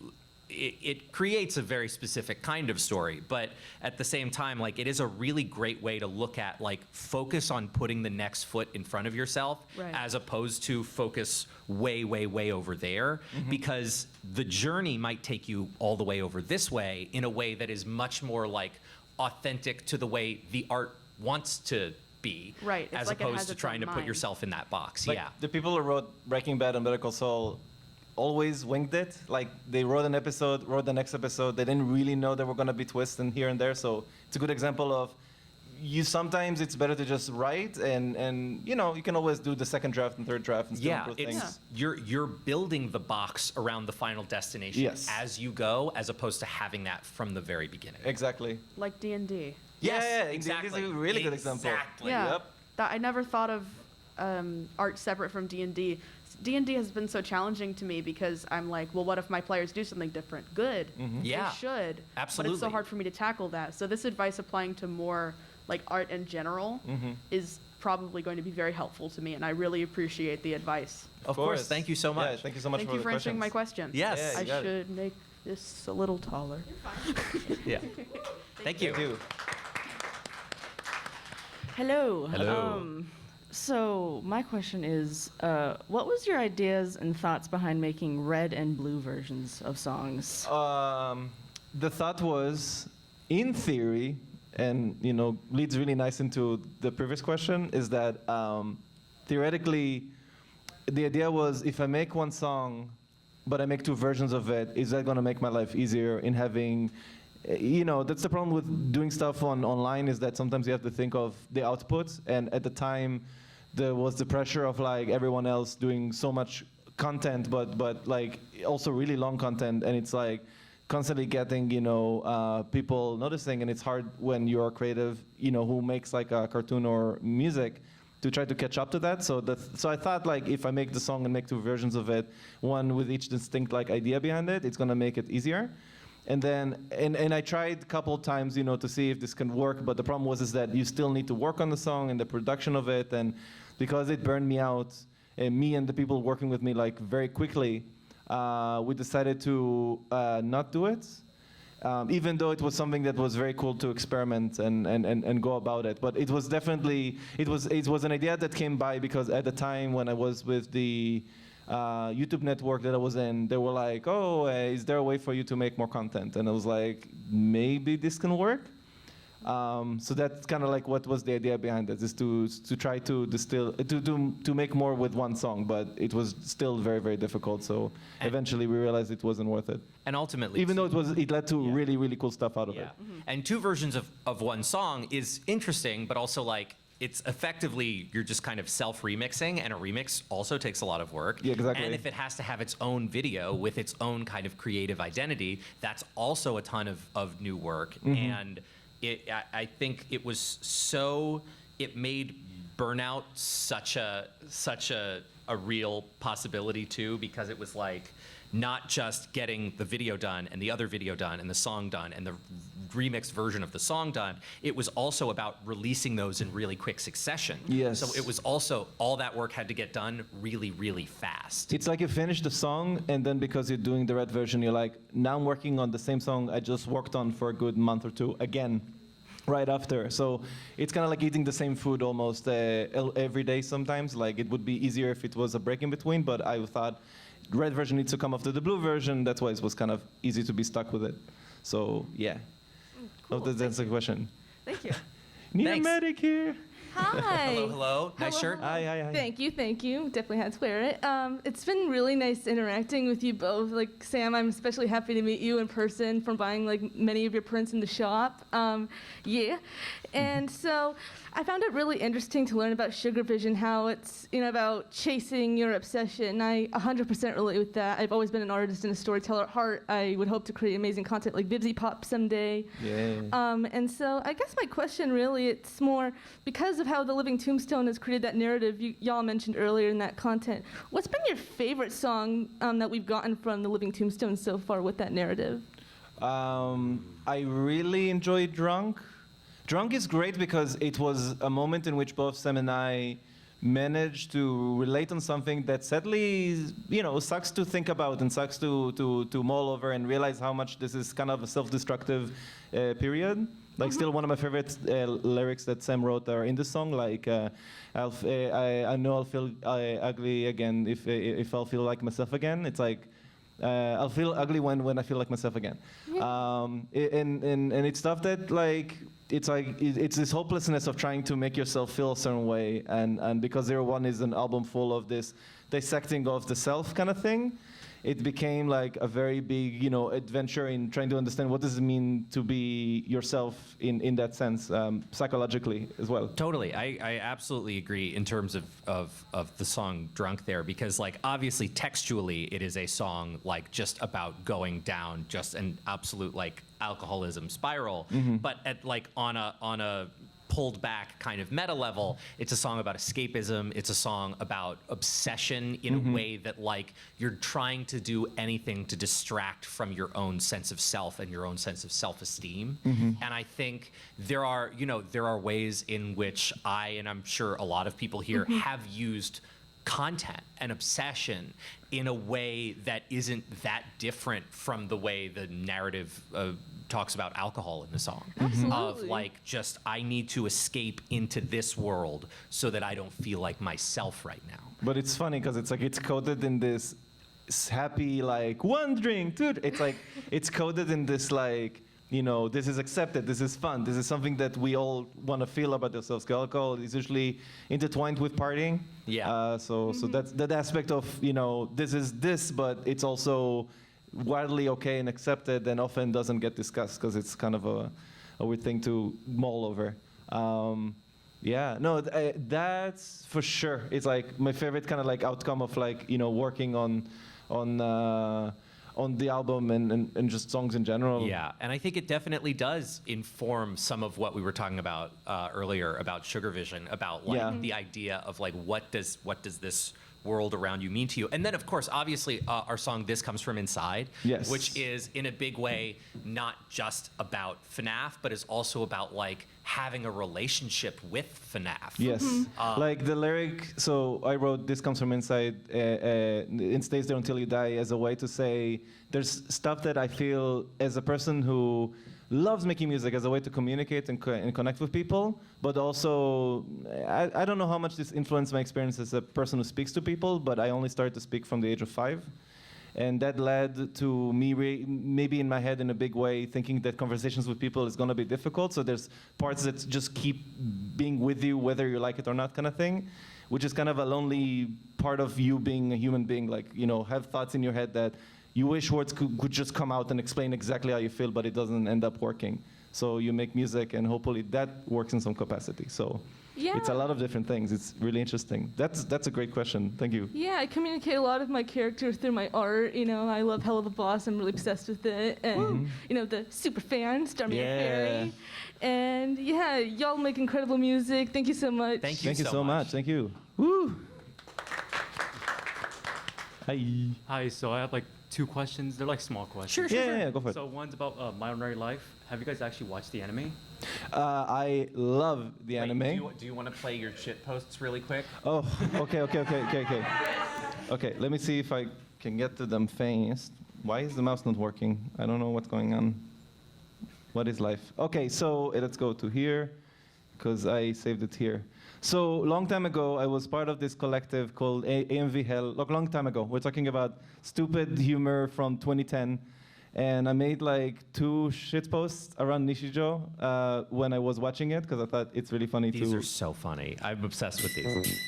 it creates a very specific kind of story, but at the same time, like it is a really great way to look at like focus on putting the next foot in front of yourself, Right. as opposed to focus way, way, way over there, because the journey might take you all the way over this way in a way that is much more like authentic to the way the art wants to be, Right, it's as like it opposed has to its trying to own put mind. yourself in that box. Like yeah. the people who wrote Breaking Bad and Better Call Saul always winged it. Like they wrote an episode, wrote the next episode. They didn't really know there were going to be twists and here and there. So it's a good example of sometimes it's better to just write and you can always do the second draft and third draft and still Yeah, improve it's things. you're building the box around the final destination Yes. as you go, as opposed to having that from the very beginning. Exactly. Like D&D. Yes, yeah, exactly. This is a really good example. Exactly. Yeah. Yep. I never thought of art separate from D&D. D&D has been so challenging to me because I'm like, well, what if my players do something different? Good. Yeah, They should. But it's absolutely. so hard for me to tackle that. So this advice applying to more like art in general is probably going to be very helpful to me, and I really appreciate the advice. Of course. Thank you so much. Yeah, thank you so much Thank for you the for answering my questions. question. Yes. Yeah, I you got it. should make this a little taller. Yeah. Thank you. Thank you. Hello. Hello. So my question is, what was your ideas and thoughts behind making red and blue versions of songs? The thought was, in theory, and leads really nice into the previous question, is that theoretically, the idea was if I make one song, but I make 2 versions of it, is that going to make my life easier in having? That's the problem with doing stuff online, is that sometimes you have to think of the output, and at the time there was the pressure of like everyone else doing so much content, but like also really long content, and it's like constantly getting people noticing, and it's hard when you're creative who makes like a cartoon or music to try to catch up to that. So I thought like if I make the song and make 2 versions of it, one with each distinct like idea behind it, it's gonna make it easier. And then, and I tried a couple times, you know, to see if this can work, but the problem was is that you still need to work on the song and the production of it, and because it burned me out, me and the people working with me, like, very quickly, we decided to not do it, even though it was something that was very cool to experiment and go about it. But it was definitely, it was an idea that came by because at the time when I was with the YouTube network that I was in, they were like, oh, is there a way for you to make more content? And I was like, maybe this can work. So that's kind of like what was the idea behind it, is to try to distill, to make more with one song, but it was still very, very difficult. So eventually we realized it wasn't worth it. And ultimately, even though it led to really, really cool stuff out of it. And two versions of one song is interesting, but also like, it's effectively, you're just kind of self-remixing, and a remix also takes a lot of work. Yeah, exactly. And if it has to have its own video with its own kind of creative identity, that's also a ton of new work. And I think it was it made burnout such a real possibility too, because it was like, not just getting the video done and the other video done and the song done and the remixed version of the song done, it was also about releasing those in really quick succession. Yes. So it was also, all that work had to get done really, really fast. It's like you finish the song, and then because you're doing the red version, you're like, now I'm working on the same song I just worked on for a good month or two again, right after. So it's kind of like eating the same food almost every day sometimes. Like, it would be easier if it was a break in between, but I thought red version needs to come after the blue version. That's why it was kind of easy to be stuck with it. So yeah. Cool. Hope that's the question. Thank you. Need Thanks. a medic here. Hi. Hello, hello. Nice shirt. Hi. Thank you. Definitely had to wear it. It's been really nice interacting with you both. Like, Sam, I'm especially happy to meet you in person from buying like many of your prints in the shop. Yeah. And so I found it really interesting to learn about Sugar Vision, how it's, you know, about chasing your obsession. I 100% relate with that. I've always been an artist and a storyteller at heart. I would hope to create amazing content like Vivzy Pop someday. Yeah. And so I guess my question really, it's more because of how the Living Tombstone has created that narrative y'all mentioned earlier in that content. What's been your favorite song that we've gotten from the Living Tombstone so far with that narrative? I really enjoyed Drunk. Drunk is great because it was a moment in which both Sam and I managed to relate on something that sadly, you know, sucks to think about and sucks to mull over and realize how much this is kind of a self-destructive period. Like, still one of my favorite lyrics that Sam wrote are in the song, like, I know I'll feel ugly again if I'll feel like myself again. It's like, I'll feel ugly when I feel like myself again. And it's stuff that, like, it's this hopelessness of trying to make yourself feel a certain way, and because Zero One is an album full of this dissecting of the self kind of thing, it became like a very big, you know, adventure in trying to understand what does it mean to be yourself in that sense, psychologically as well. Totally, I absolutely agree in terms of the song Drunk there, because like obviously textually it is a song like just about going down just an absolute like alcoholism spiral, but at like on a pulled back kind of meta level, it's a song about escapism. It's a song about obsession in a way that like you're trying to do anything to distract from your own sense of self and your own sense of self-esteem. And I think there are ways in which and I'm sure a lot of people here have used content and obsession in a way that isn't that different from the way the narrative talks about alcohol in the song. Of like, just I need to escape into this world so that I don't feel like myself right now. But it's funny because it's like it's coded in this happy, like, one drink, dude. It's like it's coded in this, like, you know, this is accepted, this is fun, this is something that we all want to feel about ourselves. Alcohol is usually intertwined with partying. Yeah. So that's that aspect of, you know, this is this, but it's also widely okay and accepted, and often doesn't get discussed because it's kind of a weird thing to mull over. That's for sure. It's like my favorite kind of like outcome of like, you know, working on the album and just songs in general. Yeah, and I think it definitely does inform some of what we were talking about earlier about Sugar Vision, about like the idea of like what does this world around you mean to you? And then, of course, obviously, our song "This Comes From Inside," Yes. which is in a big way not just about FNAF, but is also about like having a relationship with FNAF. Yes. Like the lyric, so I wrote "This comes from inside," it stays there until you die, as a way to say there's stuff that I feel as a person who loves making music, as a way to communicate and connect with people, but also, I don't know how much this influenced my experience as a person who speaks to people, but I only started to speak from the age of 5. And that led to me, maybe in my head in a big way, thinking that conversations with people is going to be difficult. So there's parts that just keep being with you, whether you like it or not, kind of thing, which is kind of a lonely part of you being a human being. Like, you know, have thoughts in your head that you wish words could just come out and explain exactly how you feel, but it doesn't end up working. So you make music, and hopefully that works in some capacity. So it's a lot of different things. It's really interesting. That's a great question. Thank you. Yeah, I communicate a lot of my character through my art. You know, I love Hell of the Boss. I'm really obsessed with it. And, you know, the super fan, Stormy Fairy. And yeah, y'all make incredible music. Thank you so much. Thank you so much. Thank you. Woo! Hi. Hi, so I have like 2 questions. They're like small questions. Sure. Yeah, go for it. So one's about My Ordinary Life. Have you guys actually watched the anime? I love the Wait, anime. do you want to play your shit posts really quick? Oh, okay. Okay, let me see if I can get to them fast. Why is the mouse not working? I don't know what's going on. What is life? Okay, so let's go to here, because I saved it here. So long time ago, I was part of this collective called AMV Hell. Long time ago. We're talking about stupid humor from 2010. And I made like 2 shit posts around Nishijo when I was watching it, because I thought it's really funny too. These are so funny. I'm obsessed with these.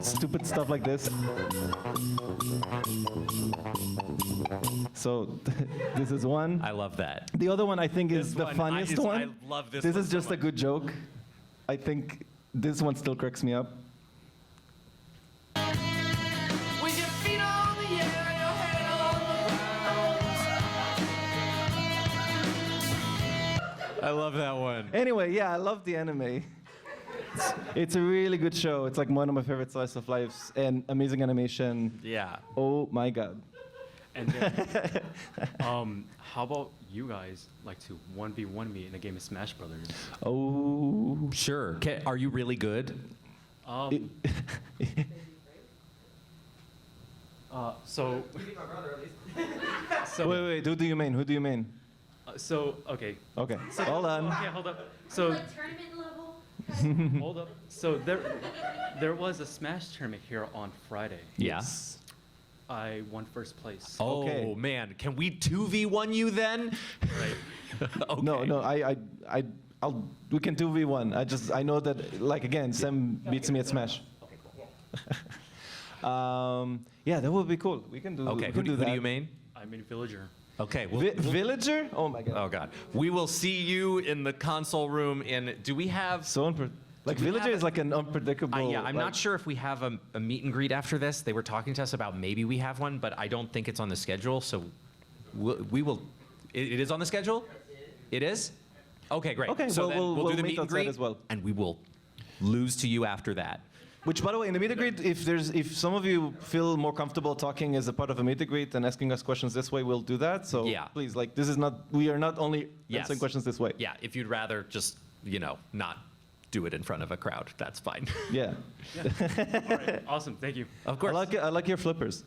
Stupid stuff like this. So this is one. I love that. The other one I think is the funniest one. I love this. This one is so just a much. good joke. I think this one still cracks me up. With your feet on the air and your head on the ground. I love that one. Anyway, yeah, I love the anime. It's a really good show. It's like one of my favorite slice of lives, and amazing animation. Yeah. Oh my god. And then, how about you guys like to 1v1 me in a game of Smash Brothers? Oh. Sure. Are you really good? So Wait, who do you mean? Who do you mean? so okay. Okay, hold on. Okay, hold up. So Tournament level? hold up. So there was a Smash tournament here on Friday. Yes. I won first place. Oh Okay. man, can we 2v1 you then? Right. Okay. No, we can 2v1. I know that, like, again, Sam beats me at Smash. Yeah, that would be cool. We can do. Okay. we Who can do do that. you mean? I'm in Villager. Okay. Villager? Oh my god. Oh god. We will see you in the console room. Do we have? So like Do we Villager have is like an unpredictable. Yeah, I'm not sure if we have a meet and greet after this. They were talking to us about maybe we have one, but I don't think it's on the schedule. So we will. It is on the schedule. It is. Okay, great. Okay, so well, then we'll do the meet meet and outside greet as well. and we will lose to you after that. Which, by the way, in the meet and greet, if some of you feel more comfortable talking as a part of a meet and greet and asking us questions this way, we'll do that. So Yeah. please, like, we are not only Yes. answering questions this way. Yeah, if you'd rather just not do it in front of a crowd, that's fine. Yeah. All right. Awesome. Thank you. Of course. I like your flippers.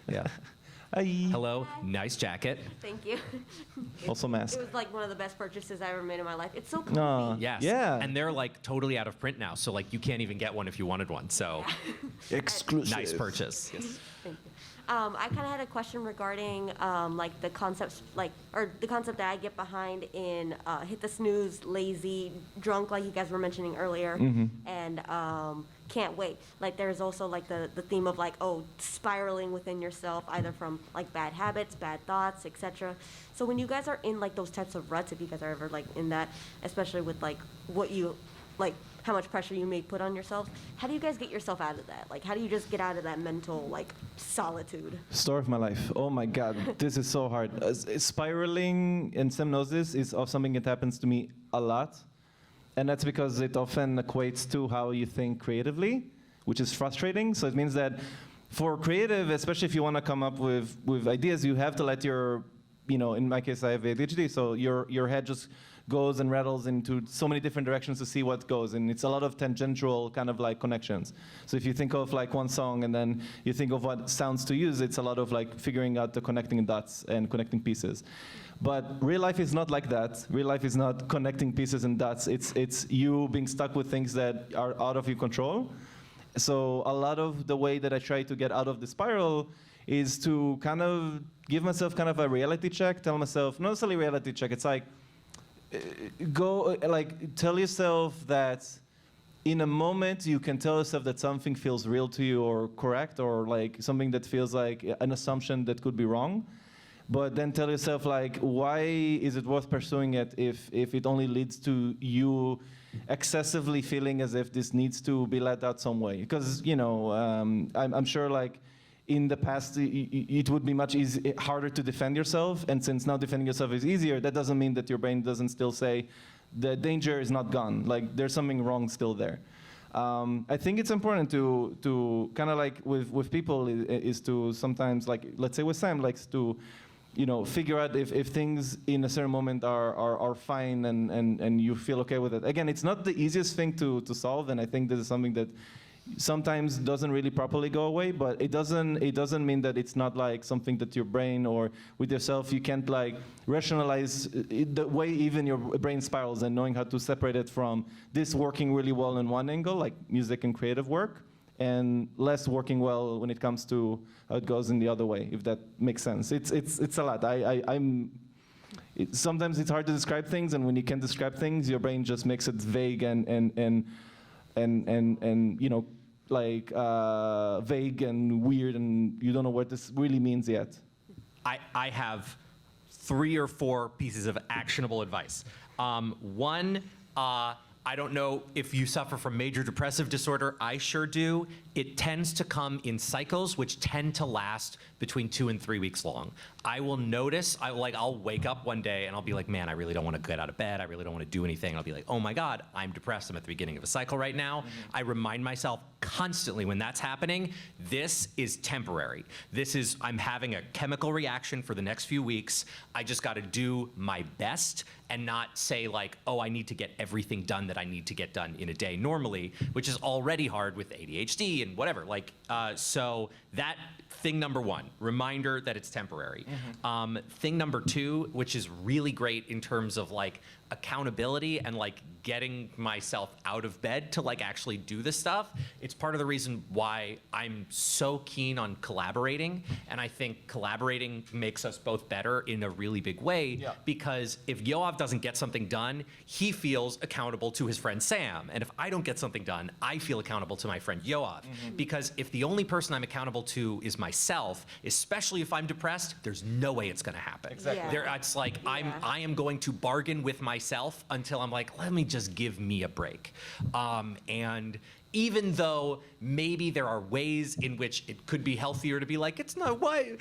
Yeah. Hi. Hello. Nice jacket. Thank you. Also mask. It was like one of the best purchases I ever made in my life. It's so comfy. No. Yes. Yeah. And they're like totally out of print now, so like you can't even get one if you wanted one. So Exclusive. nice purchase. Yes. Thank you. I kind of had a question regarding like the concepts, or the concept that I get behind in hit the snooze, lazy, drunk, like you guys were mentioning earlier, and can't wait. Like there's also like the theme of like spiraling within yourself, either from like bad habits, bad thoughts, etc. So when you guys are in like those types of ruts, if you guys are ever like in that, especially with like what you like how much pressure you may put on yourselves. How do you guys get yourself out of that? Like, how do you just get out of that mental, like, solitude? Story of my life. Oh my God, this is so hard. Spiraling, and Sam knows this, is of something that happens to me a lot. And that's because it often equates to how you think creatively, which is frustrating. So it means that for creative, especially if you want to come up with ideas, you have to let your, in my case, I have ADHD, so your head just goes and rattles into so many different directions to see what goes, and it's a lot of tangential kind of like connections. So if you think of like one song and then you think of what sounds to use, it's a lot of like figuring out the connecting dots and connecting pieces. But real life is not like that. Real life is not connecting pieces and dots. It's you being stuck with things that are out of your control. So a lot of the way that I try to get out of the spiral is to kind of give myself kind of a reality check, tell myself, not necessarily reality check, it's like, tell yourself that in a moment you can tell yourself that something feels real to you or correct, or like something that feels like an assumption that could be wrong. But then tell yourself, like, why is it worth pursuing it if it only leads to you excessively feeling as if this needs to be let out some way? Because, I'm sure, like, in the past, it would be much harder to defend yourself. And since now defending yourself is easier, that doesn't mean that your brain doesn't still say, the danger is not gone. Like, there's something wrong still there. I think it's important to kind of like with people is to sometimes, like, let's say with Sam, likes to, figure out if things in a certain moment are fine and you feel okay with it. Again, it's not the easiest thing to solve, and I think this is something that sometimes doesn't really properly go away, but it doesn't mean that it's not like something that your brain or with yourself you can't like rationalize the way even your brain spirals, and knowing how to separate it from this working really well in one angle, like music and creative work, and less working well when it comes to how it goes in the other way, if that makes sense. It's a lot. Sometimes it's hard to describe things, and when you can't describe things, your brain just makes it vague and vague and weird, and you don't know what this really means yet. I have 3 or 4 pieces of actionable advice. One, I don't know if you suffer from major depressive disorder. I sure do. It tends to come in cycles, which tend to last between 2 and 3 weeks long. I will notice, I'll wake up one day and I'll be like, man, I really don't want to get out of bed. I really don't want to do anything. I'll be like, oh my God, I'm depressed. I'm at the beginning of a cycle right now. Mm-hmm. I remind myself constantly when that's happening, this is temporary. I'm having a chemical reaction for the next few weeks. I just got to do my best and not say like, oh, I need to get everything done that I need to get done in a day normally, which is already hard with ADHD and whatever. So that thing number 1, reminder that it's temporary. Mm-hmm. Thing number 2, which is really great in terms of like accountability and like getting myself out of bed to like actually do this stuff. It's part of the reason why I'm so keen on collaborating, and I think collaborating makes us both better in a really big way. Yeah. Because if Yoav doesn't get something done, he feels accountable to his friend Sam, and if I don't get something done, I feel accountable to my friend Yoav. Mm-hmm. Because if the only person I'm accountable to is myself, especially if I'm depressed, there's no way it's going to happen. Exactly. Yeah. It's like I am going to bargain with myself until I'm like, let me just give me a break. And even though maybe there are ways in which it could be healthier to be like, it's not, why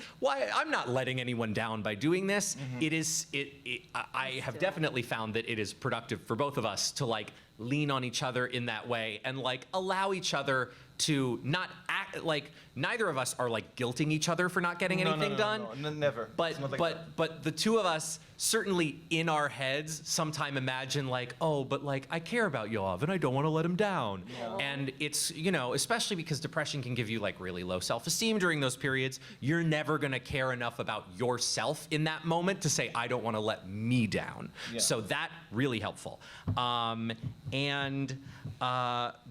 I'm not letting anyone down by doing this. Mm-hmm. I have definitely found that it is productive for both of us to like lean on each other in that way and like allow each other to not act like neither of us are like guilting each other for not getting anything done. No, never. But the two of us certainly in our heads sometime imagine like, oh, but like I care about Yoav and I don't want to let him down. Yeah. And it's, especially because depression can give you like really low self-esteem during those periods, you're never going to care enough about yourself in that moment to say, I don't want to let me down. Yeah. So that really helpful.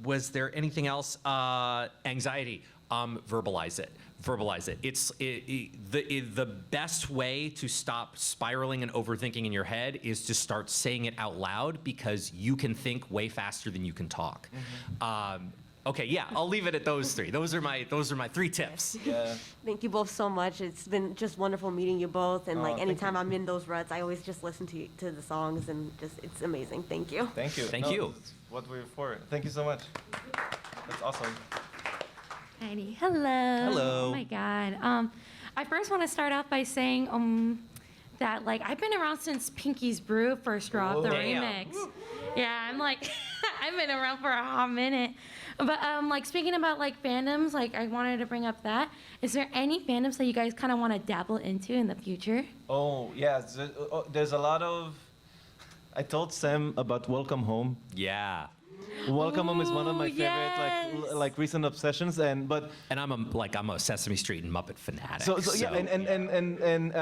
Was there anything else? Anxiety. Verbalize it. It's the best way to stop spiraling and overthinking in your head is to start saying it out loud, because you can think way faster than you can talk. Mm-hmm. Okay, yeah, I'll leave it at those three. Those are my 3 tips. Yeah. Thank you both so much. It's been just wonderful meeting you both. And like thank anytime I'm in those ruts, I always just listen to the songs and just it's amazing. Thank you. Thank you. Thank you. That's what we're for. Thank you so much. That's awesome. Alrighty. Hello. Hello. Oh my God. I first want to start off by saying that like I've been around since Pinky's Brew first dropped the Damn. remix. Yeah, I'm like I've been around for a hot minute. But like speaking about like fandoms, like I wanted to bring up that. Is there any fandoms that you guys kind of want to dabble into in the future? Oh, yeah. There's a lot of. I told Sam about Welcome Home. Yeah. Welcome Home is one of my Ooh, favorite yes. like recent obsessions, and I'm a Sesame Street and Muppet fanatic. so yeah, and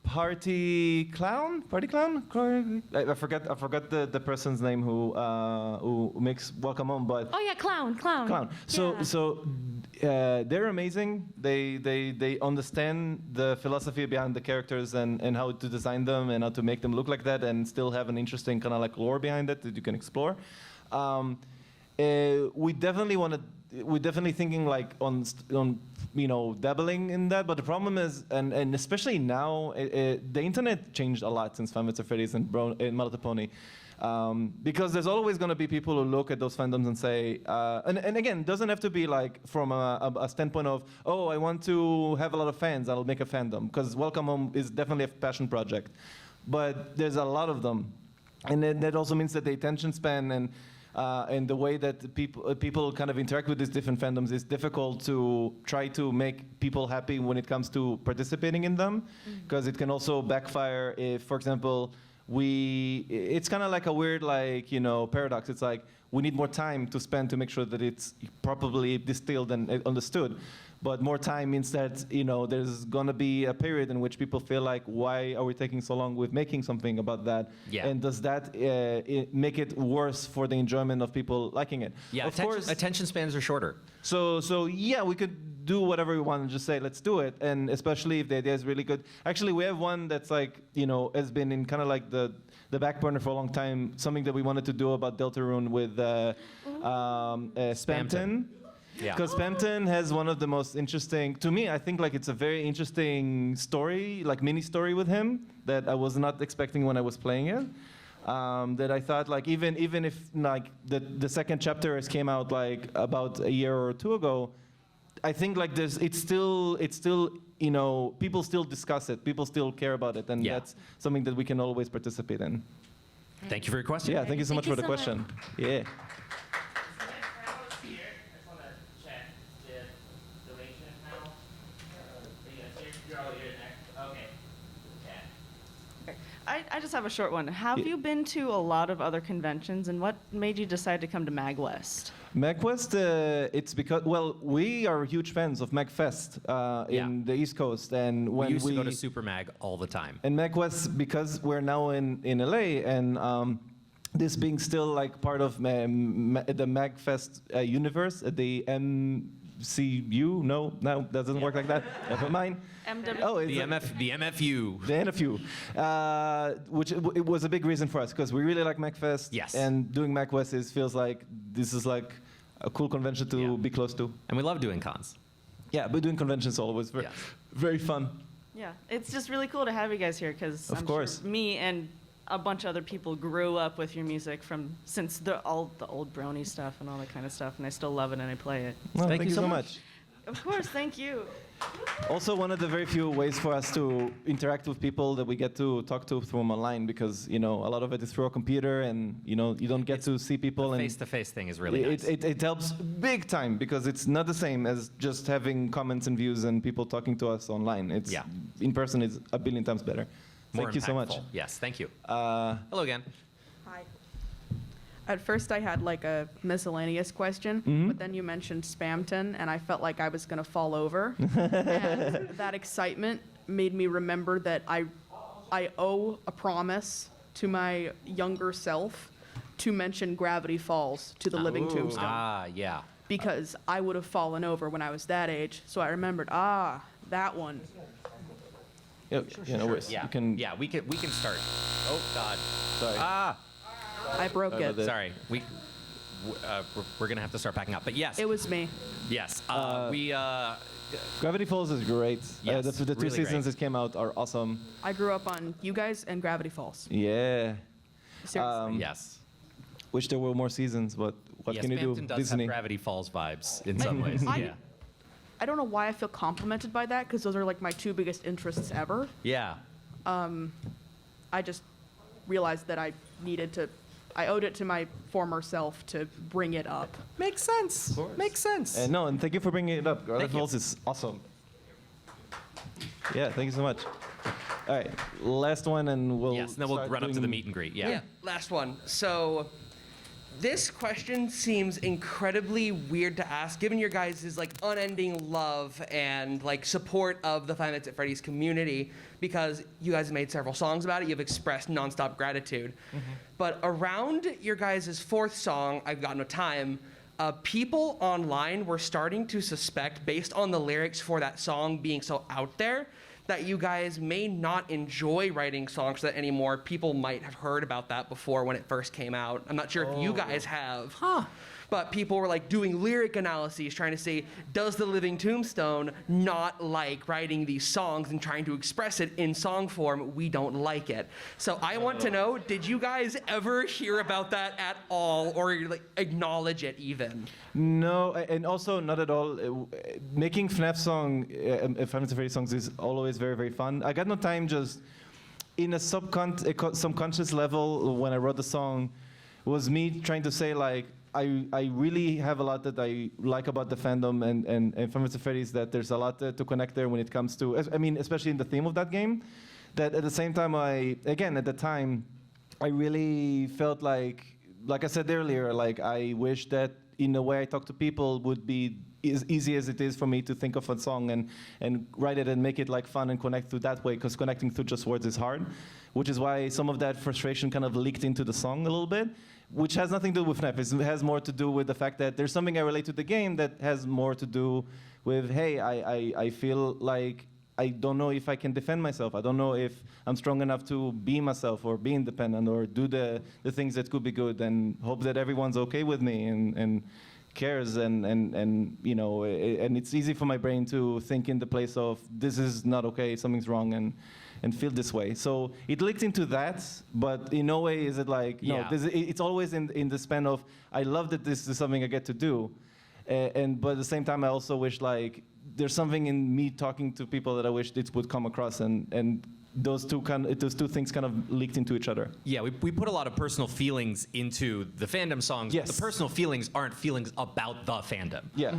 Party Clown. I forgot the person's name who makes Welcome Home, but Oh yeah, clown. So they're amazing. They understand the philosophy behind the characters and how to design them and how to make them look like that and still have an interesting kind of like lore behind it that you can explore. We're definitely thinking like on dabbling in that, but the problem is, and especially now, the internet changed a lot since Five Nights at Freddy's and My Little Pony. Because there's always going to be people who look at those fandoms and say, and again, it doesn't have to be like from a standpoint of, oh, I want to have a lot of fans, I'll make a fandom. Because Welcome Home is definitely a passion project. But there's a lot of them. And then that also means that the attention span and the way that people kind of interact with these different fandoms is difficult to try to make people happy when it comes to participating in them. Because it can also backfire if, for example, it's kind of like a weird paradox. It's like we need more time to spend to make sure that it's properly distilled and understood. But more time means that there's gonna be a period in which people feel like, why are we taking so long with making something about that? Yeah. And does that make it worse for the enjoyment of people liking it? Yeah, of course. attention spans are shorter. So yeah, we could do whatever we want and just say, let's do it. And especially if the idea is really good. Actually, we have one that's like, has been in kind of like the back burner for a long time. Something that we wanted to do about Deltarune with Spamton. Yeah. Because Spamton has one of the most interesting, to me, I think like it's a very interesting story, like mini story with him that I was not expecting when I was playing it. That I thought like even if like the second chapter has came out like about a year or two ago, I think like it's still people still discuss it, people still care about it, and that's something that we can always participate in. Thank you for your question. Yeah, thank you so much for the question. Yeah. I just have a short one. Have you been to a lot of other conventions, and what made you decide to come to MAGWest? MAGWest, it's because, well, we are huge fans of MAGFest in the East Coast. And when we used to go to Super Mag all the time. And MAGWest, because we're now in LA, and this being still like part of the MAGFest universe, the MCU, no, doesn't work like that. Never mind. MW. Oh, the MFU. The NFU, which it was a big reason for us because we really like MAGFest. Yes. And doing MAGWest feels like this is like a cool convention to be close to. And we love doing cons. Yeah, but doing conventions is always very fun. Yeah, it's just really cool to have you guys here because Of course. Sure me and a bunch of other people grew up with your music since all the old Brony stuff and all that kind of stuff, and I still love it and I play it. Well, thank you so much. Of course, thank you. Also, one of the very few ways for us to interact with people that we get to talk to through them online, because a lot of it is through a computer, and you don't get to see people. The and face-to-face thing is really nice. It helps big time because it's not the same as just having comments and views and people talking to us online. It's in person is a billion times better. More Thank you so much. impactful. Yes, thank you. Hello again. Hi. At first, I had like a miscellaneous question, but then you mentioned Spamton, and I felt like I was going to fall over. And that excitement made me remember that I owe a promise to my younger self to mention Gravity Falls to the Living Tombstone. Ah, yeah. Because I would have fallen over when I was that age, so I remembered, that one. Yeah, we can start. Oh God. Sorry. I broke it. Sorry. we're gonna have to start packing up. But yes, It was me. yes, we. Gravity Falls is great. Yes, The two really seasons great. that came out are awesome. I grew up on you guys and Gravity Falls. Yeah. Seriously. Yes. Wish there were more seasons, but what Yes, can you do? Phantom does Disney. have Gravity Falls vibes in some ways. I- Yeah. I don't know why I feel complimented by that because those are like my two biggest interests ever. Yeah. I just realized that I owed it to my former self to bring it up. Makes sense. Makes sense. No, and thank you for bringing it up. Gravity Thank you. Falls is awesome. Yeah, thank you so much. All right, last one, and we'll. Yes. Then we'll start run up to the doing- meet and greet. Yeah. Last one. So, this question seems incredibly weird to ask, given your guys' like unending love and like support of the Five Nights at Freddy's community, because you guys have made several songs about it. You've expressed nonstop gratitude. But around your guys' fourth song, I've Got No Time, people online were starting to suspect, based on the lyrics for that song being so out there, that you guys may not enjoy writing songs that anymore. People might have heard about that before when it first came out. I'm not sure if you guys have. But people were like doing lyric analyses, trying to say, does the Living Tombstone not like writing these songs and trying to express it in song form? We don't like it. So I want to know, did you guys ever hear about that at all, or like acknowledge it even? No, and also not at all. Making FNAF Five Nights at Freddy's songs is always very, very fun. I Got No Time just in a subconscious level when I wrote the song was me trying to say like, I really have a lot that I like about the fandom and Five Nights at Freddy's, that there's a lot to connect there when it comes to, I mean, especially in the theme of that game, that at the same time at the time, I really felt like I said earlier, like I wish that in the way I talk to people would be as easy as it is for me to think of a song and write it and make it like fun and connect through that way, because connecting through just words is hard, which is why some of that frustration kind of leaked into the song a little bit, which has nothing to do with FNAF. It has more to do with the fact that there's something I relate to the game that has more to do with, hey, I feel like I don't know if I can defend myself. I don't know if I'm strong enough to be myself or be independent or do the things that could be good, and hope that everyone's okay with me and cares and you know, and it's easy for my brain to think in the place of this is not okay, something's wrong, and feel this way. So it leaked into that, but in no way is it like, no, it's always in the span of, I love that this is something I get to do, but at the same time I also wish like, there's something in me talking to people that I wish it would come across, and those two things kind of leaked into each other. Yeah, we put a lot of personal feelings into the fandom songs. Yes. But the personal feelings aren't feelings about the fandom. Yeah.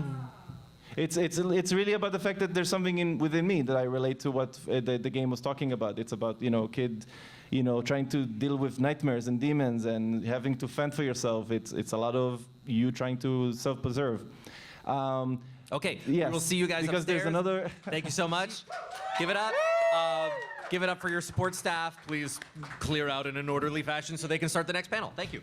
It's really about the fact that there's something within me that I relate to what the game was talking about. It's about, you know, kid, you know, trying to deal with nightmares and demons and having to fend for yourself. It's a lot of you trying to self-preserve. Okay, yes, we'll see you guys because upstairs. there's another. Thank you so much. Give it up. Give it up for your support staff. Please clear out in an orderly fashion so they can start the next panel. Thank you.